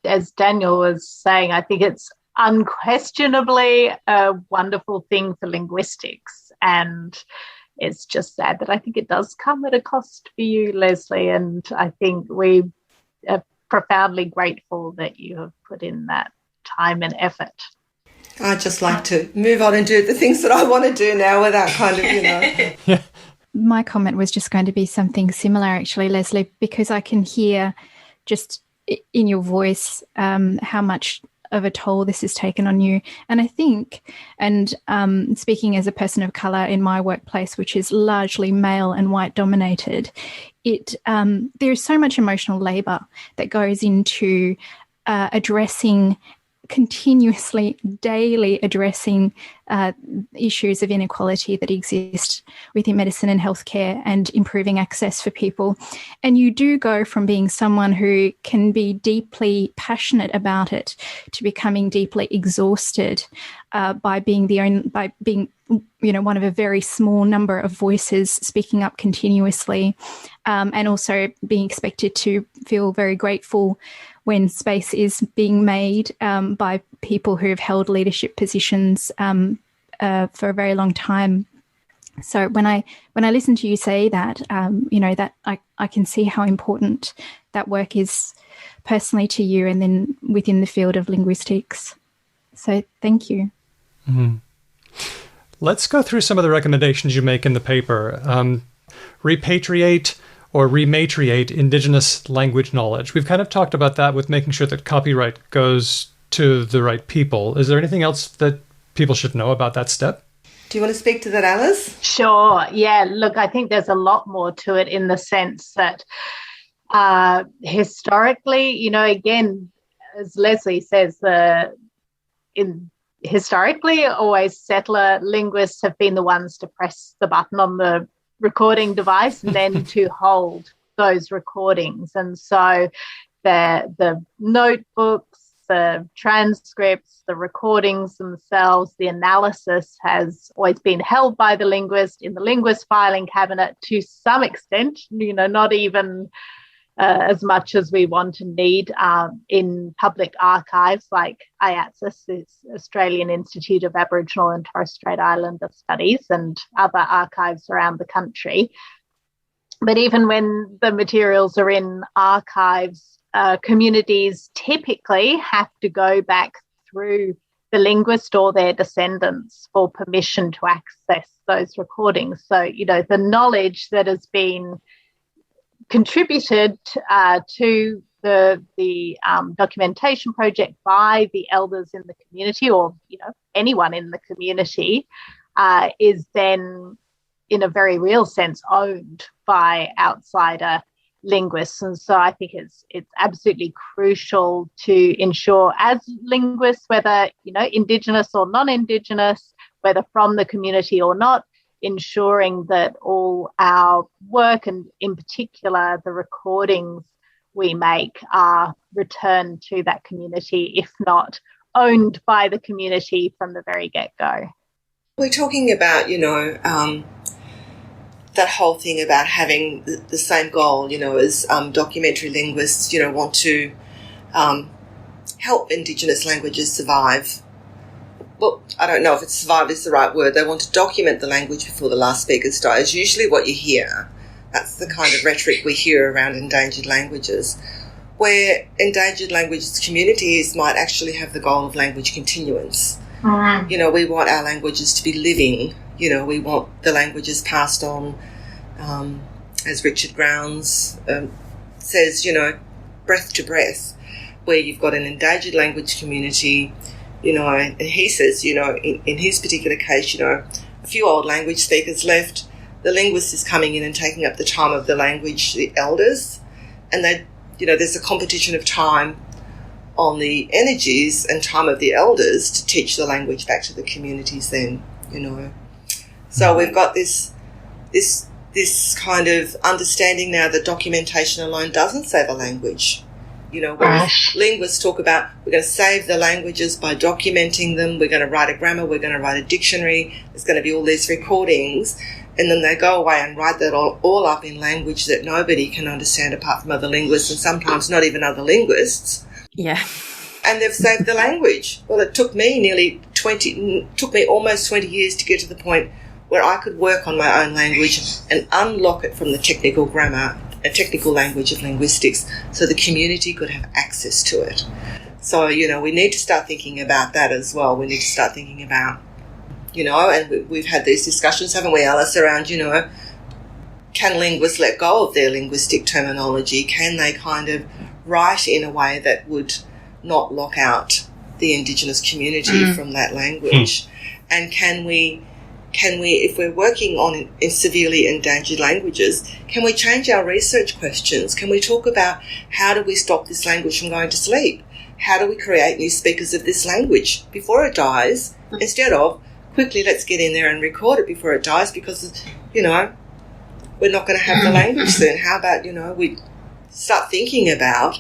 As Daniel was saying, I think it's unquestionably a wonderful thing for linguistics, and it's just sad that I think it does come at a cost for you, Lesley, and I think we are profoundly grateful that you have put in that time and effort. I'd just like to move on and do the things that I want to do now without kind of, Yeah. My comment was just going to be something similar, actually, Lesley, because I can hear just in your voice how much of a toll this has taken on you. And I think, and speaking as a person of colour in my workplace, which is largely male and white dominated, there's so much emotional labour that goes into continuously, daily addressing issues of inequality that exist within medicine and healthcare and improving access for people. And you do go from being someone who can be deeply passionate about it to becoming deeply exhausted by being one of a very small number of voices speaking up continuously, and also being expected to feel very grateful when space is being made by people who have held leadership positions for a very long time. So when I listen to you say that, that I can see how important that work is personally to you and then within the field of linguistics. So thank you. Mm-hmm. Let's go through some of the recommendations you make in the paper. Repatriate or rematriate Indigenous language knowledge. We've kind of talked about that with making sure that copyright goes to the right people. Is there anything else that people should know about that step? Do you want to speak to that, Alice? Sure. Yeah, look, I think there's a lot more to it in the sense that historically, again, as Lesley says, historically, always settler linguists have been the ones to press the button on the recording device and then to hold those recordings. And so the notebooks, the transcripts, the recordings themselves, the analysis has always been held by the linguist in the linguist filing cabinet to some extent, not even as much as we want and need in public archives like IATSIS, the Australian Institute of Aboriginal and Torres Strait Islander Studies, and other archives around the country. But even when the materials are in archives, communities typically have to go back through the linguist or their descendants for permission to access those recordings. So, the knowledge that has been contributed to the documentation project by the elders in the community, or anyone in the community, is then in a very real sense owned by outsider linguists. And so I think it's absolutely crucial to ensure, as linguists, whether Indigenous or non-Indigenous, whether from the community or not, ensuring that all our work, and in particular the recordings we make, are returned to that community, if not owned by the community from the very get-go. We're talking about, that whole thing about having the same goal, as documentary linguists, want to help Indigenous languages survive. Well, I don't know if survive is the right word. They want to document the language before the last speakers die, is usually what you hear. That's the kind of rhetoric we hear around endangered languages, where endangered languages communities might actually have the goal of language continuance. Mm. We want our languages to be living. We want the languages passed on as Richard Grounds says, breath to breath, where you've got an endangered language community, and he says, in his particular case, a few old language speakers left, the linguist is coming in and taking up the time of the language, the elders, and there's a competition of time on the energies and time of the elders to teach the language back to the communities then, So we've got this kind of understanding now that documentation alone doesn't save a language. Whereas linguists talk about we're going to save the languages by documenting them, we're going to write a grammar, we're going to write a dictionary, there's going to be all these recordings, and then they go away and write that all up in language that nobody can understand apart from other linguists, and sometimes not even other linguists. Yeah. And they've saved the language. Well, it took me almost 20 years to get to the point where I could work on my own language and unlock it from the technical grammar, a technical language of linguistics, so the community could have access to it. So, we need to start thinking about that as well. We need to start thinking about, and we've had these discussions, haven't we, Alice, around, can linguists let go of their linguistic terminology? Can they kind of write in a way that would not lock out the Indigenous community from that language? And can we, if we're working on in severely endangered languages, can we change our research questions? Can we talk about how do we stop this language from going to sleep? How do we create new speakers of this language before it dies, instead of quickly let's get in there and record it before it dies, because, we're not going to have the language soon. How about, we start thinking about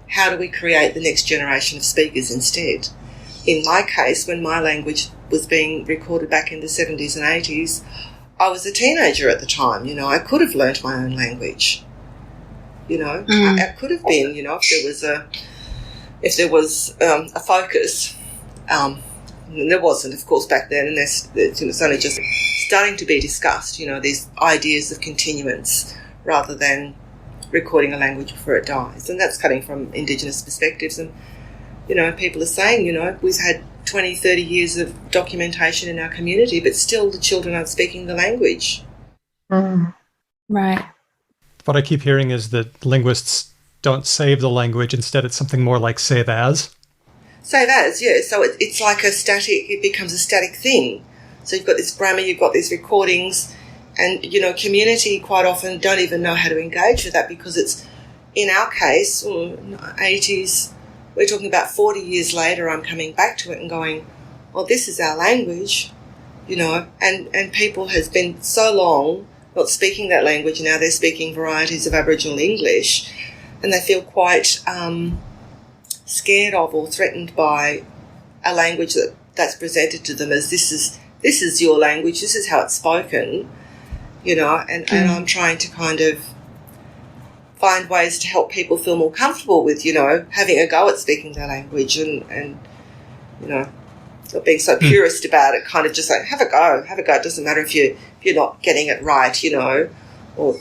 how do we create the next generation of speakers instead? In my case, when my language was being recorded back in the 70s and 80s, I was a teenager at the time. I could have learnt my own language. I could have been, if there was a focus. And there wasn't, of course, back then, and it's only just starting to be discussed, these ideas of continuance rather than recording a language before it dies. And that's coming from Indigenous perspectives. And, people are saying, we've had 20, 30 years of documentation in our community, but still the children aren't speaking the language. Right. What I keep hearing is that linguists don't save the language. Instead, it's something more like save as. Save as, yeah. So it's like it becomes a static thing. So you've got this grammar, you've got these recordings, and, community quite often don't even know how to engage with that, because it's, in our case, 80s, we're talking about 40 years later, I'm coming back to it and going, well, this is our language, and people has been so long not speaking that language, and now they're speaking varieties of Aboriginal English, and they feel quite scared of or threatened by a language that's presented to them as this is your language, this is how it's spoken, and I'm trying to kind of find ways to help people feel more comfortable with, having a go at speaking their language and not being so purist about it, kind of just like, have a go. It doesn't matter if you're not getting it right, or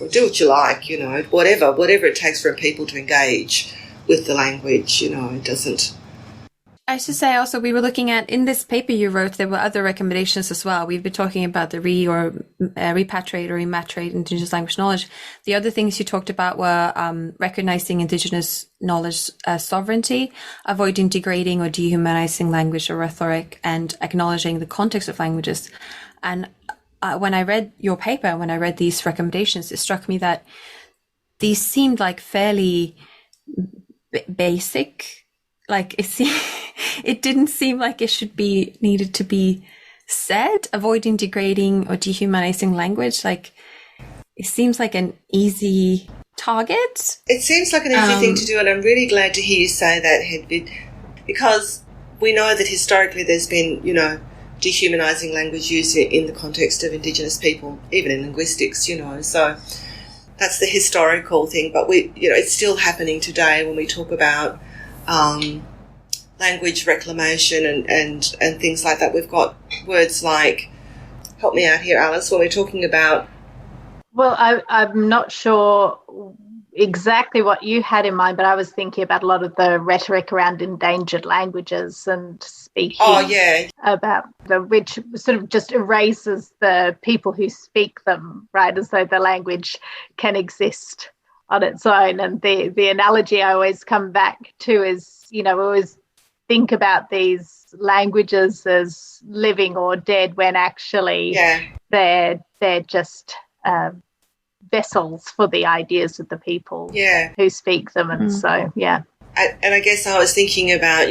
do what you like, whatever it takes for people to engage with the language, it doesn't. I should say also, we were looking at, in this paper you wrote, there were other recommendations as well. We've been talking about the repatriate or rematriate Indigenous language knowledge. The other things you talked about were recognizing Indigenous knowledge sovereignty, avoiding degrading or dehumanizing language or rhetoric, and acknowledging the context of languages. And when I read your paper, when I read these recommendations, it struck me that these seemed like fairly basic. Like it didn't seem like it should be needed to be said, avoiding degrading or dehumanizing language. Like, it seems like an easy target. It seems like an easy thing to do, and I'm really glad to hear you say that, Hedvig, because we know that historically there's been, dehumanizing language used in the context of Indigenous people, even in linguistics, so that's the historical thing. But it's still happening today when we talk about language reclamation and things like that. We've got words like, help me out here, Alice, when we're talking about... Well, I'm not sure exactly what you had in mind, but I was thinking about a lot of the rhetoric around endangered languages and speaking about which sort of just erases the people who speak them, right, as though the language can exist on its own. And the analogy I always come back to is, we always think about these languages as living or dead when actually they're just vessels for the ideas of the people who speak them. And so, And I guess I was thinking about,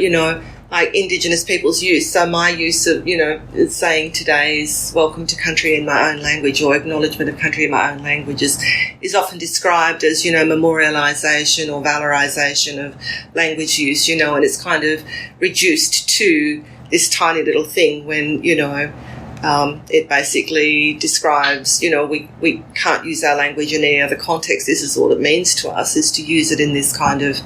like Indigenous people's use. So my use of, saying today's welcome to country in my own language or acknowledgement of country in my own language is often described as, memorialisation or valorisation of language use, and it's kind of reduced to this tiny little thing when, it basically describes, we can't use our language in any other context. This is all it means to us, is to use it in this kind of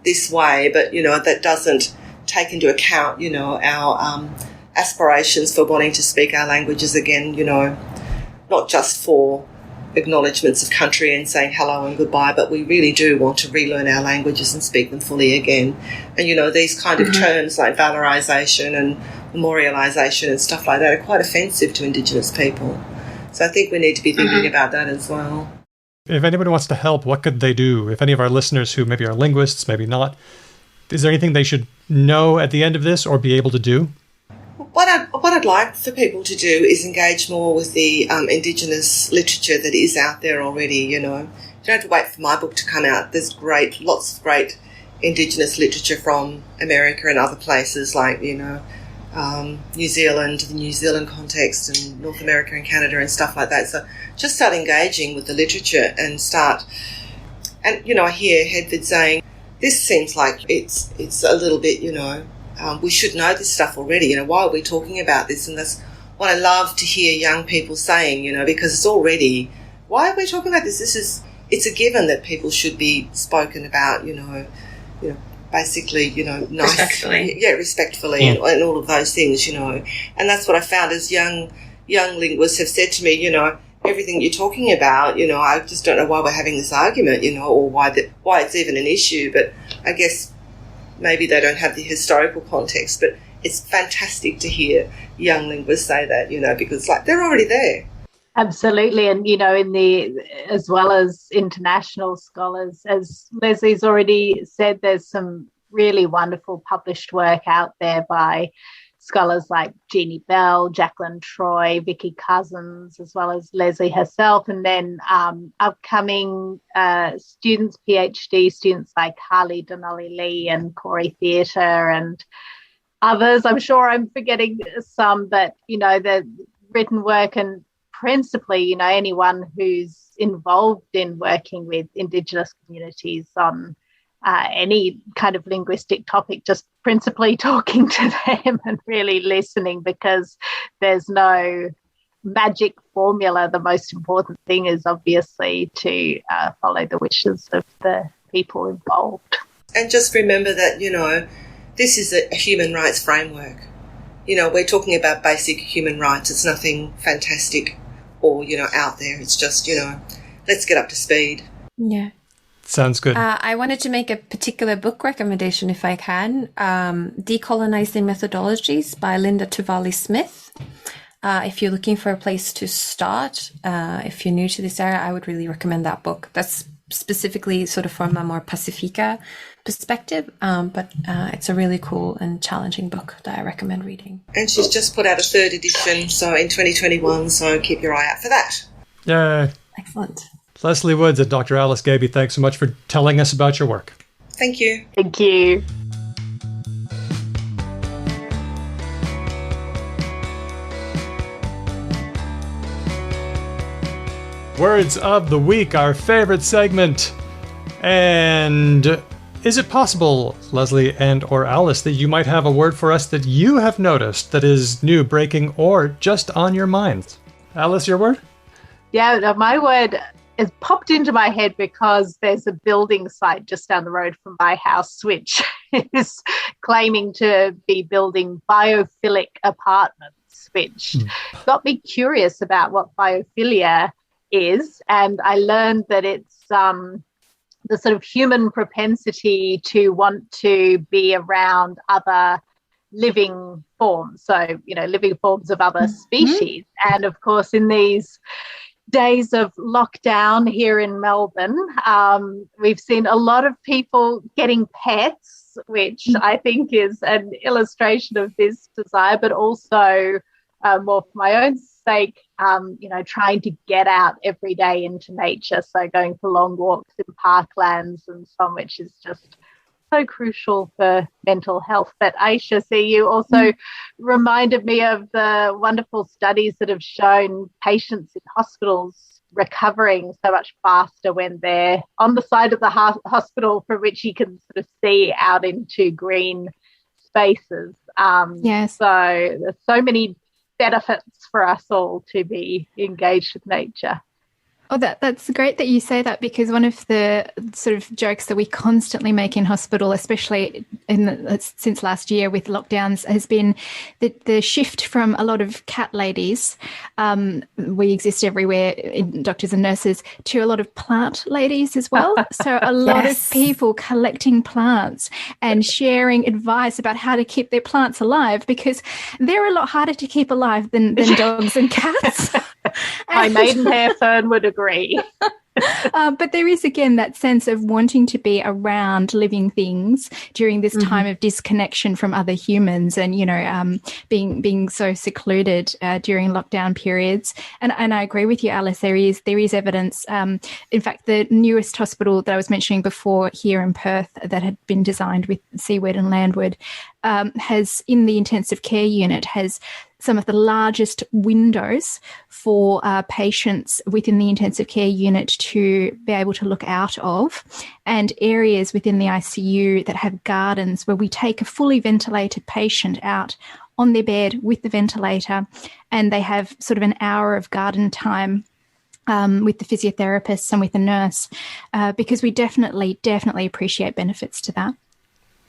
this way. But, that doesn't take into account, our aspirations for wanting to speak our languages again, not just for acknowledgements of country and saying hello and goodbye, but we really do want to relearn our languages and speak them fully again. And, these kind of terms like valorisation and memorialisation and stuff like that are quite offensive to Indigenous people. So I think we need to be thinking about that as well. If anybody wants to help, what could they do? If any of our listeners who maybe are linguists, maybe not, is there anything they should know at the end of this or be able to do? What I'd like for people to do is engage more with the Indigenous literature that is out there already, You don't have to wait for my book to come out. There's lots of great Indigenous literature from America and other places like, New Zealand, the New Zealand context, and North America and Canada and stuff like that. So just start engaging with the literature and I hear Hedvig saying, this seems like it's a little bit, we should know this stuff already. Why are we talking about this? And that's what I love to hear young people saying, because it's already, why are we talking about this? It's a given that people should be spoken about, basically, nice, respectfully, and all of those things, And that's what I found as young linguists have said to me, everything you're talking about, I just don't know why we're having this argument, or why it's even an issue. But I guess maybe they don't have the historical context, but it's fantastic to hear young linguists say that, because they're already there. Absolutely. And, as well as international scholars, as Lesley's already said, there's some really wonderful published work out there by scholars like Jeannie Bell, Jacqueline Troy, Vicky Cousins, as well as Lesley herself. And then upcoming students, PhD students like Harley Donnelly Lee and Corey Theatre and others. I'm sure I'm forgetting some, but, the written work and principally, anyone who's involved in working with Indigenous communities on any kind of linguistic topic, just principally talking to them and really listening, because there's no magic formula. The most important thing is obviously to follow the wishes of the people involved. And just remember that, this is a human rights framework. We're talking about basic human rights. It's nothing fantastic or, out there. It's just, let's get up to speed. Yeah. Sounds good. I wanted to make a particular book recommendation, if I can. Decolonizing Methodologies by Linda Tuvali Smith. If you're looking for a place to start, if you're new to this area, I would really recommend that book. That's specifically sort of from a more Pacifica perspective, but it's a really cool and challenging book that I recommend reading. And she's just put out a third edition, so in 2021, so keep your eye out for that. Yay. Excellent. Lesley Woods and Dr. Alice Gaby, thanks so much for telling us about your work. Thank you. Thank you. Words of the Week, our favorite segment. And is it possible, Lesley and or Alice, that you might have a word for us that you have noticed that is new, breaking, or just on your mind? Alice, your word? Yeah, no, my word has popped into my head because there's a building site just down the road from my house which is claiming to be building biophilic apartments, which got me curious about what biophilia is. And I learned that it's the sort of human propensity to want to be around other living forms, so living forms of other species. And of course, in these days of lockdown here in Melbourne, we've seen a lot of people getting pets, which I think is an illustration of this desire, but also more for my own sake, trying to get out every day into nature, so going for long walks in parklands and so on, which is just so crucial for mental health. But Ayesha, you also reminded me of the wonderful studies that have shown patients in hospitals recovering so much faster when they're on the side of the hospital from which you can sort of see out into green spaces. Yes. So there's so many benefits for us all to be engaged with nature. Oh, that's great that you say that, because one of the sort of jokes that we constantly make in hospital, especially since last year with lockdowns, has been the shift from a lot of cat ladies, we exist everywhere, doctors and nurses, to a lot of plant ladies as well. So a lot of people collecting plants and sharing advice about how to keep their plants alive, because they're a lot harder to keep alive than dogs and cats. My maidenhair fern would agree. But there is, again, that sense of wanting to be around living things during this time of disconnection from other humans, and being so secluded during lockdown periods. And I agree with you, Alice. There is evidence. In fact, the newest hospital that I was mentioning before here in Perth, that had been designed with seaweed and landwood, has, in the intensive care unit, has some of the largest windows for patients within the intensive care unit to be able to look out of, and areas within the ICU that have gardens where we take a fully ventilated patient out on their bed with the ventilator, and they have sort of an hour of garden time with the physiotherapists and with the nurse, because we definitely appreciate benefits to that.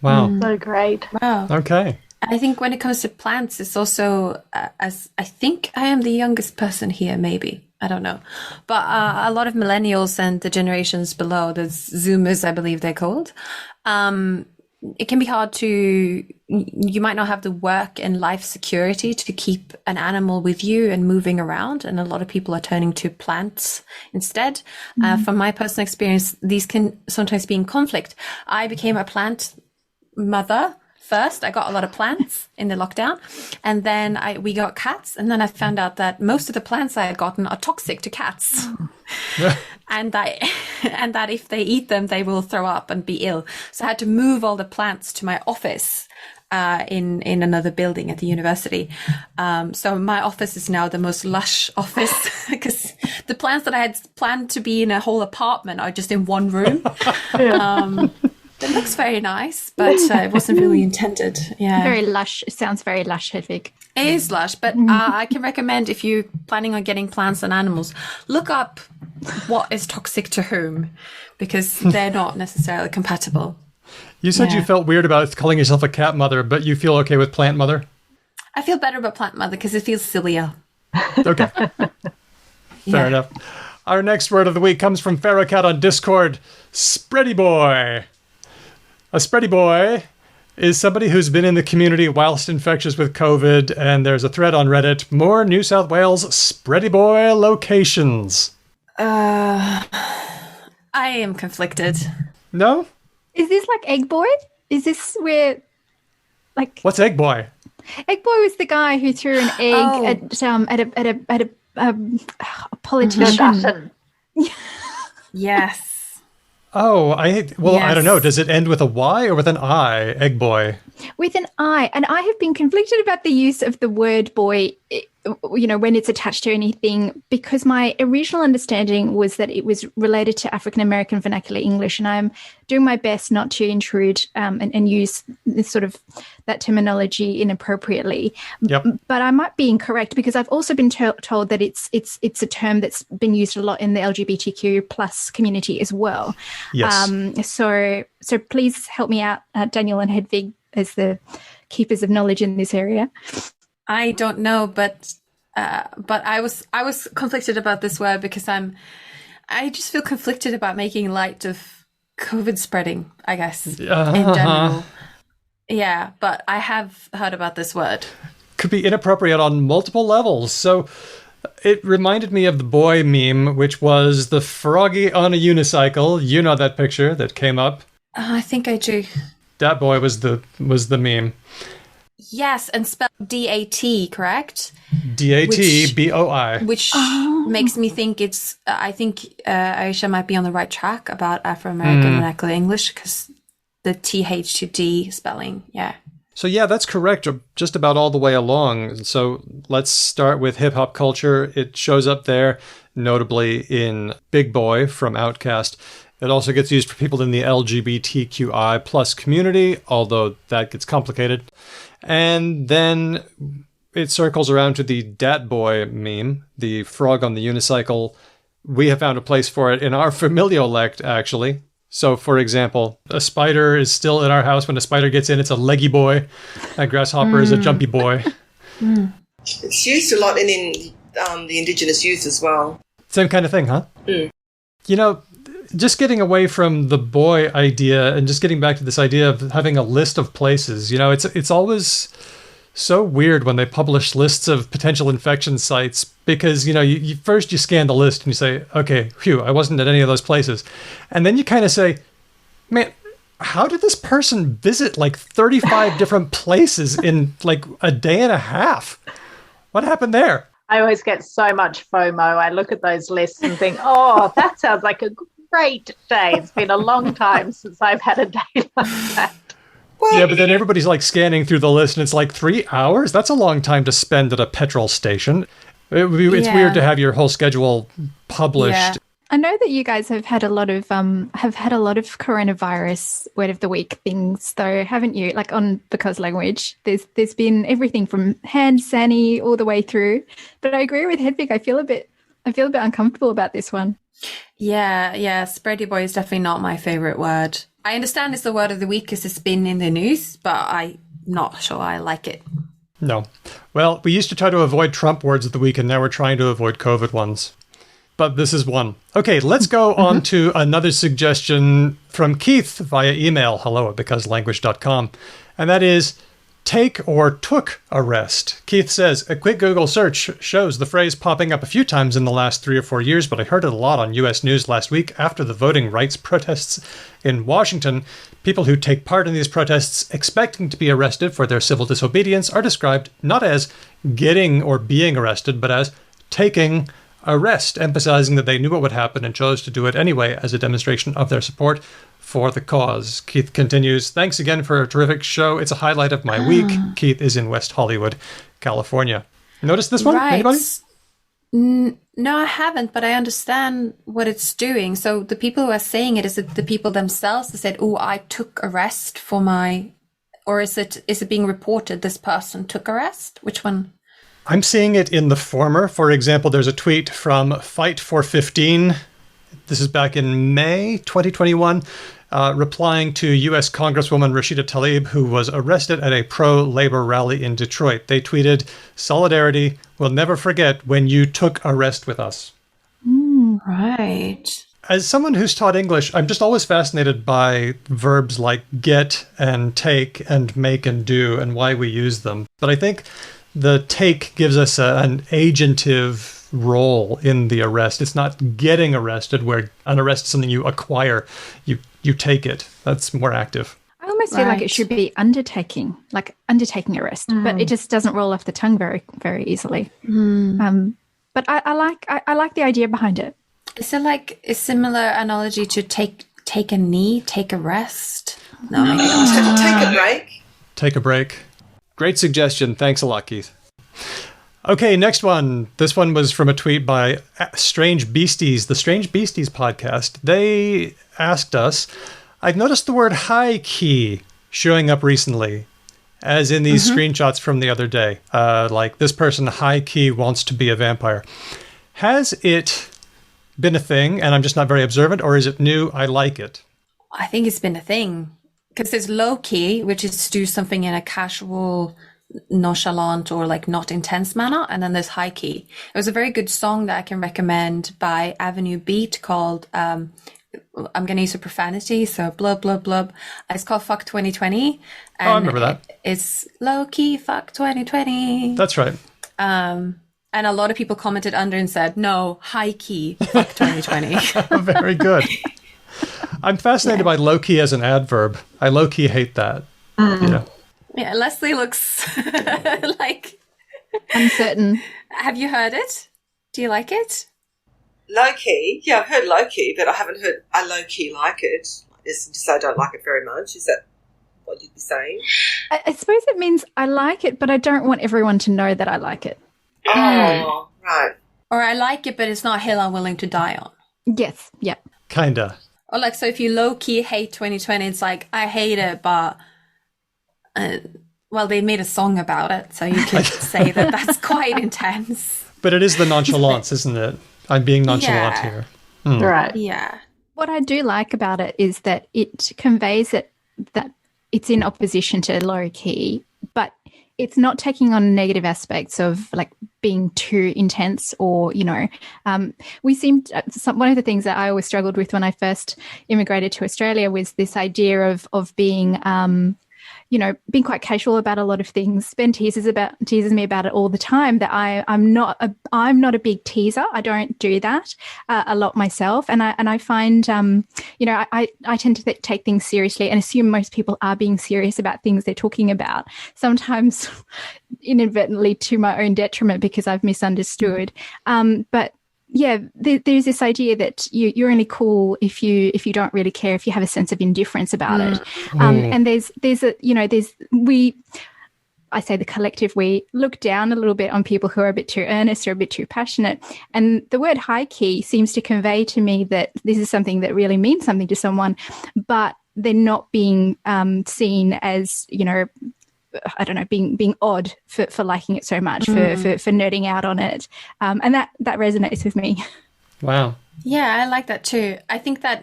Wow. So great. Wow. Okay. I think when it comes to plants, it's also, as I think I am the youngest person here, maybe. I don't know. But a lot of millennials and the generations below, the Zoomers, I believe they're called, it can be hard you might not have the work and life security to keep an animal with you and moving around. And a lot of people are turning to plants instead. From my personal experience, these can sometimes be in conflict. I became a plant mother first. I got a lot of plants in the lockdown, and then we got cats, and then I found out that most of the plants I had gotten are toxic to cats. and that if they eat them, they will throw up and be ill. So I had to move all the plants to my office in another building at the university. So my office is now the most lush office, because the plants that I had planned to be in a whole apartment are just in one room. It looks very nice, but it wasn't really intended. Yeah, Very lush. It sounds very lush, Hedvig. It is lush, but I can recommend, if you're planning on getting plants and animals, look up what is toxic to whom, because they're not necessarily compatible. You said you felt weird about calling yourself a cat mother, but you feel okay with plant mother? I feel better about plant mother because it feels sillier. Okay. Fair enough. Our next word of the week comes from Ferrocat on Discord, spready boy. A spready boy is somebody who's been in the community whilst infectious with COVID, and there's a thread on Reddit, more New South Wales spready boy locations. I am conflicted. No? Is this like Egg Boy? Is this where, like... What's Egg Boy? Egg Boy was the guy who threw an egg at a politician. Yes. Oh, I don't know. Does it end with a Y or with an I, Egg Boy? With an I. And I have been conflicted about the use of the word boy, when it's attached to anything, because my original understanding was that it was related to African American vernacular English, and I'm doing my best not to intrude and use this sort of that terminology inappropriately. Yep. But I might be incorrect, because I've also been told that it's a term that's been used a lot in the LGBTQ plus community as well. Yes. So please help me out, Daniel and Hedvig, as the keepers of knowledge in this area. I don't know, but I was conflicted about this word because I'm I just feel conflicted about making light of COVID spreading, I guess, in general. Yeah, but I have heard about this word. Could be inappropriate on multiple levels. So it reminded me of the boy meme, which was the froggy on a unicycle. You know that picture that came up? I think I do. Dat boy was the meme. Yes, and spelled D-A-T, correct? D-A-T-B-O-I. Which makes me think I think Ayesha might be on the right track about Afro-American vernacular English, because the TH to D spelling, yeah. So yeah, that's correct, just about all the way along. So let's start with hip-hop culture. It shows up there, notably in Big Boy from Outkast. It also gets used for people in the LGBTQI plus community, although that gets complicated. And then it circles around to the Dat Boy meme, the frog on the unicycle. We have found a place for it in our familial lect, actually. So, for example, a spider is still in our house. When a spider gets in, it's a leggy boy. A grasshopper is a jumpy boy. It's used a lot in the Indigenous youth as well. Same kind of thing, huh? Mm. You know, just getting away from the boy idea and just getting back to this idea of having a list of places, you know, it's always so weird when they publish lists of potential infection sites, because, you know, you first you scan the list and you say, okay, phew, I wasn't at any of those places. And then you kind of say, man, how did this person visit like 35 different places in like a day and a half? What happened there? I always get so much FOMO. I look at those lists and think, oh, that sounds like a great day. It's been a long time since I've had a day like that. Yeah, but then everybody's like scanning through the list and it's like 3 hours? That's a long time to spend at a petrol station. It's weird to have your whole schedule published. Yeah. I know that you guys have had a lot of coronavirus word of the week things, though, haven't you? Like on Because Language, there's been everything from hand sanny all the way through. But I agree with Hedvig. I feel a bit uncomfortable about this one. Yeah, spready boy is definitely not my favorite word. I understand it's the word of the week because it's been in the news, but I'm not sure I like it. No. Well, we used to try to avoid Trump words of the week, and now we're trying to avoid COVID ones. But this is one. Okay, let's go on to another suggestion from Keith via email, hello@becauselanguage.com. And that is take or took arrest. Keith says, a quick Google search shows the phrase popping up a few times in the last 3 or 4 years, but I heard it a lot on U.S. news last week after the voting rights protests in Washington. People who take part in these protests expecting to be arrested for their civil disobedience are described not as getting or being arrested, but as taking arrest, emphasizing that they knew what would happen and chose to do it anyway as a demonstration of their support for the cause. Keith continues, thanks again for a terrific show. It's a highlight of my week. Keith is in West Hollywood, California. Notice this one? Right. Anybody? No, I haven't, but I understand what it's doing. So the people who are saying it, is it the people themselves that said, oh, I took arrest for my... Or is it being reported this person took arrest? Which one? I'm seeing it in the former. For example, there's a tweet from Fight for 15. This is back in May 2021, replying to U.S. Congresswoman Rashida Tlaib, who was arrested at a pro-labor rally in Detroit. They tweeted, solidarity, we'll never forget when you took arrest with us. Right. As someone who's taught English, I'm just always fascinated by verbs like get and take and make and do and why we use them. But I think the take gives us an agentive role in the arrest. It's not getting arrested, where an arrest is something you acquire. You take it. That's more active. I almost feel like it should be undertaking arrest, but it just doesn't roll off the tongue very, very easily. But I like the idea behind it. Is it like a similar analogy to take a knee, take a rest? No, maybe not. Take a break. Take a break. Great suggestion. Thanks a lot, Keith. Okay, next one. This one was from a tweet by Strange Beasties, the Strange Beasties podcast. They asked us, I've noticed the word high key showing up recently, as in these screenshots from the other day. Like this person high key wants to be a vampire. Has it been a thing and I'm just not very observant, or is it new? I like it. I think it's been a thing. Because there's low key, which is to do something in a casual nonchalant or like not intense manner, and then there's high key. There's a very good song that I can recommend by Avenue Beat called I'm gonna use a profanity, so blub blub blub. It's called Fuck 2020. And I remember that. It's low key Fuck 2020. That's right. And a lot of people commented under and said, no, high key, fuck 2020. Very good. I'm fascinated by low key as an adverb. I low key hate that. Yeah, Lesley looks like uncertain. Have you heard it? Do you like it? Low key? Yeah, I've heard low key, but I haven't heard I low key like it. It's just I don't like it very much. Is that what you'd be saying? I suppose it means I like it, but I don't want everyone to know that I like it. Oh, right. Or I like it, but it's not a hill I'm willing to die on. Yes, yeah. Kinda. Or like, so if you low-key hate 2020, it's like, I hate it, but, well, they made a song about it, so you could say that that's quite intense. But it is the nonchalance, isn't it? I'm being nonchalant Yeah. here. Right. Yeah. What I do like about it is that it conveys that it's in opposition to low key, but it's not taking on negative aspects of like being too intense or, we seem one of the things that I always struggled with when I first immigrated to Australia was this idea of being, being quite casual about a lot of things. Ben teases me about it all the time, that I'm not a big teaser. I don't do that a lot myself. And I find, I tend to take things seriously and assume most people are being serious about things they're talking about, sometimes inadvertently to my own detriment because I've misunderstood. But yeah, there's this idea that you're only cool if you don't really care, if you have a sense of indifference about it. And I say the collective, we look down a little bit on people who are a bit too earnest or a bit too passionate. And the word high key seems to convey to me that this is something that really means something to someone, but they're not being seen as, I don't know, being odd for liking it so much, for nerding out on it. And that resonates with me. Wow. Yeah, I like that too. I think that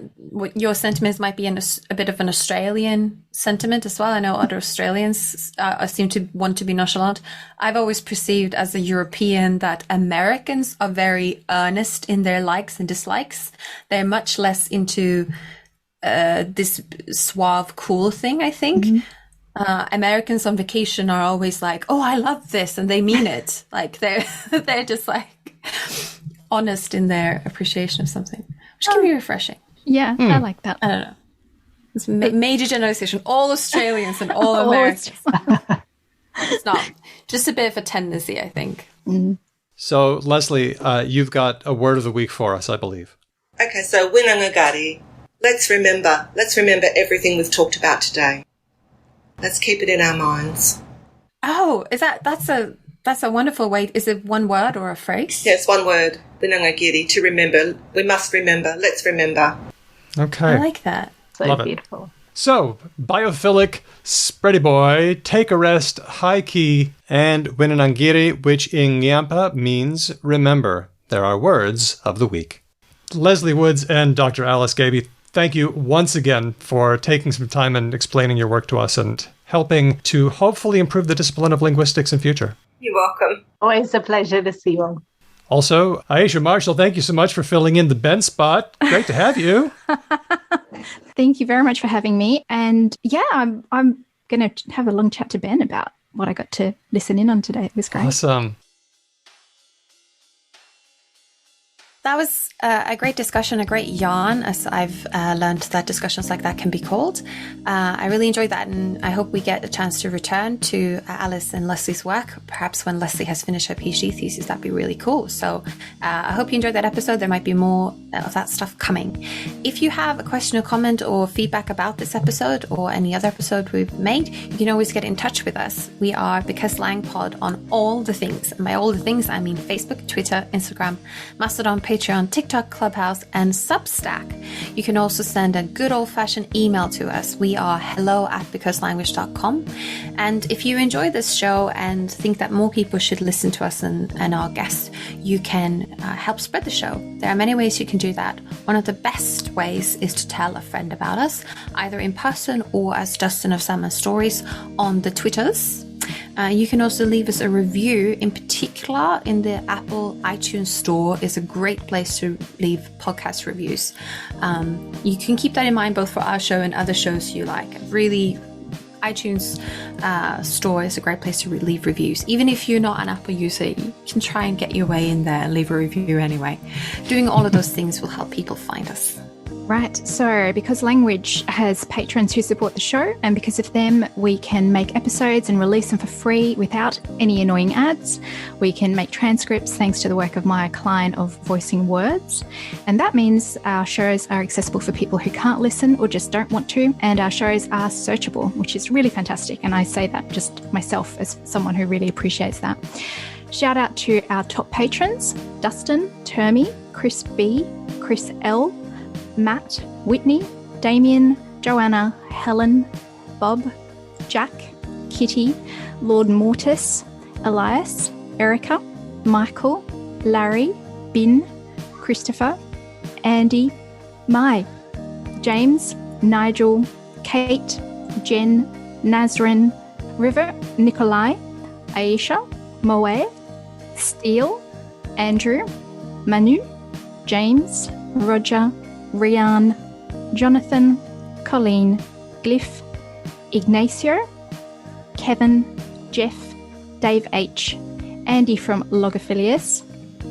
your sentiments might be a bit of an Australian sentiment as well. I know other Australians seem to want to be nonchalant. I've always perceived as a European that Americans are very earnest in their likes and dislikes. They're much less into this suave, cool thing, I think. Americans on vacation are always like, oh, I love this, and they mean it. Like they're just like honest in their appreciation of something, which can be refreshing. Yeah, I like that. I don't know. It's major generalization. All Australians and all Americans. It's not. Just a bit of a tendency, I think. So, Lesley, you've got a word of the week for us, I believe. Okay, so winangagari. Let's remember everything we've talked about today. Let's keep it in our minds. Oh, that's a wonderful way. Is it one word or a phrase? Yes, one word. Winangagiri, to remember. We must remember. Let's remember. Okay. I like that. So Love it. beautiful. So, biophilic, spready boy, take a rest, high key, and winanangiri, which in Ngiampa means remember. There are words of the week. Lesley Woods and Dr. Alice Gaby, thank you once again for taking some time and explaining your work to us and helping to hopefully improve the discipline of linguistics in future. You're welcome. Always a pleasure to see you all. Also, Ayesha Marshall, thank you so much for filling in the Ben spot. Great to have you. Thank you very much for having me. And yeah, I'm going to have a long chat to Ben about what I got to listen in on today. It was great. Awesome. That was a great discussion, a great yarn, as I've learned that discussions like that can be called. I really enjoyed that, and I hope we get a chance to return to Alice and Lesley's work, perhaps when Lesley has finished her PhD thesis. That'd be really cool. So I hope you enjoyed that episode. There might be more of that stuff coming. If you have a question or comment or feedback about this episode or any other episode we've made, you can always get in touch with us. We are Because Lang Pod on all the things. And by all the things, I mean Facebook, Twitter, Instagram, Mastodon, Patreon, TikTok, Clubhouse, and Substack. You can also send a good old-fashioned email to us. We are hello@becauselanguage.com. And if you enjoy this show and think that more people should listen to us and our guests, you can help spread the show. There are many ways you can do that. One of the best ways is to tell a friend about us, either in person or as Dustin of Salmon Stories on the Twitters. You can also leave us a review. In particular, in the Apple iTunes store is a great place to leave podcast reviews. You can keep that in mind both for our show and other shows you like. Really, iTunes store is a great place to leave reviews. Even if you're not an Apple user, you can try and get your way in there and leave a review anyway. Doing all of those things will help people find us. Right, so because Language has patrons who support the show, and because of them, we can make episodes and release them for free without any annoying ads. We can make transcripts thanks to the work of my client of voicing words. And that means our shows are accessible for people who can't listen or just don't want to. And our shows are searchable, which is really fantastic. And I say that just myself as someone who really appreciates that. Shout out to our top patrons, Dustin, Termy, Chris B, Chris L, Matt, Whitney, Damien, Joanna, Helen, Bob, Jack, Kitty, Lord Mortis, Elias, Erica, Michael, Larry, Bin, Christopher, Andy, Mai, James, Nigel, Kate, Jen, Nazrin, River, Nikolai, Ayesha, Moe, Steele, Andrew, Manu, James, Roger, Rian, Jonathan, Colleen, Glyph, Ignacio, Kevin, Jeff, Dave H, Andy from Logophilius,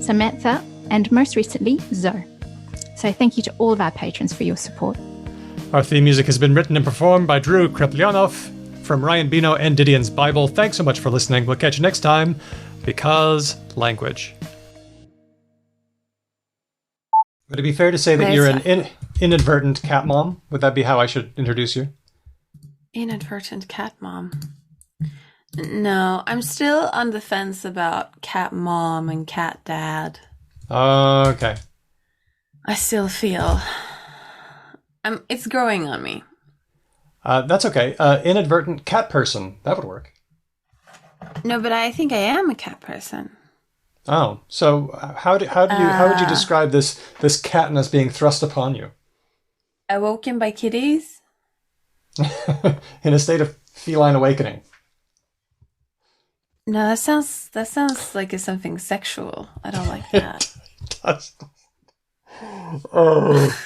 Samantha, and most recently, Zoe. So thank you to all of our patrons for your support. Our theme music has been written and performed by Drew Kreplyanov from Ryan Bino and Didion's Bible. Thanks so much for listening. We'll catch you next time, because language. Would it be fair to say that you're an inadvertent cat mom? Would that be how I should introduce you? Inadvertent cat mom. No, I'm still on the fence about cat mom and cat dad. Okay. I still feel... it's growing on me. That's okay. Inadvertent cat person. That would work. No, but I think I am a cat person. Oh, so how would you describe this catness being thrust upon you? Awoken by kitties? In a state of feline awakening. No, that sounds like it's something sexual. I don't like that. Oh.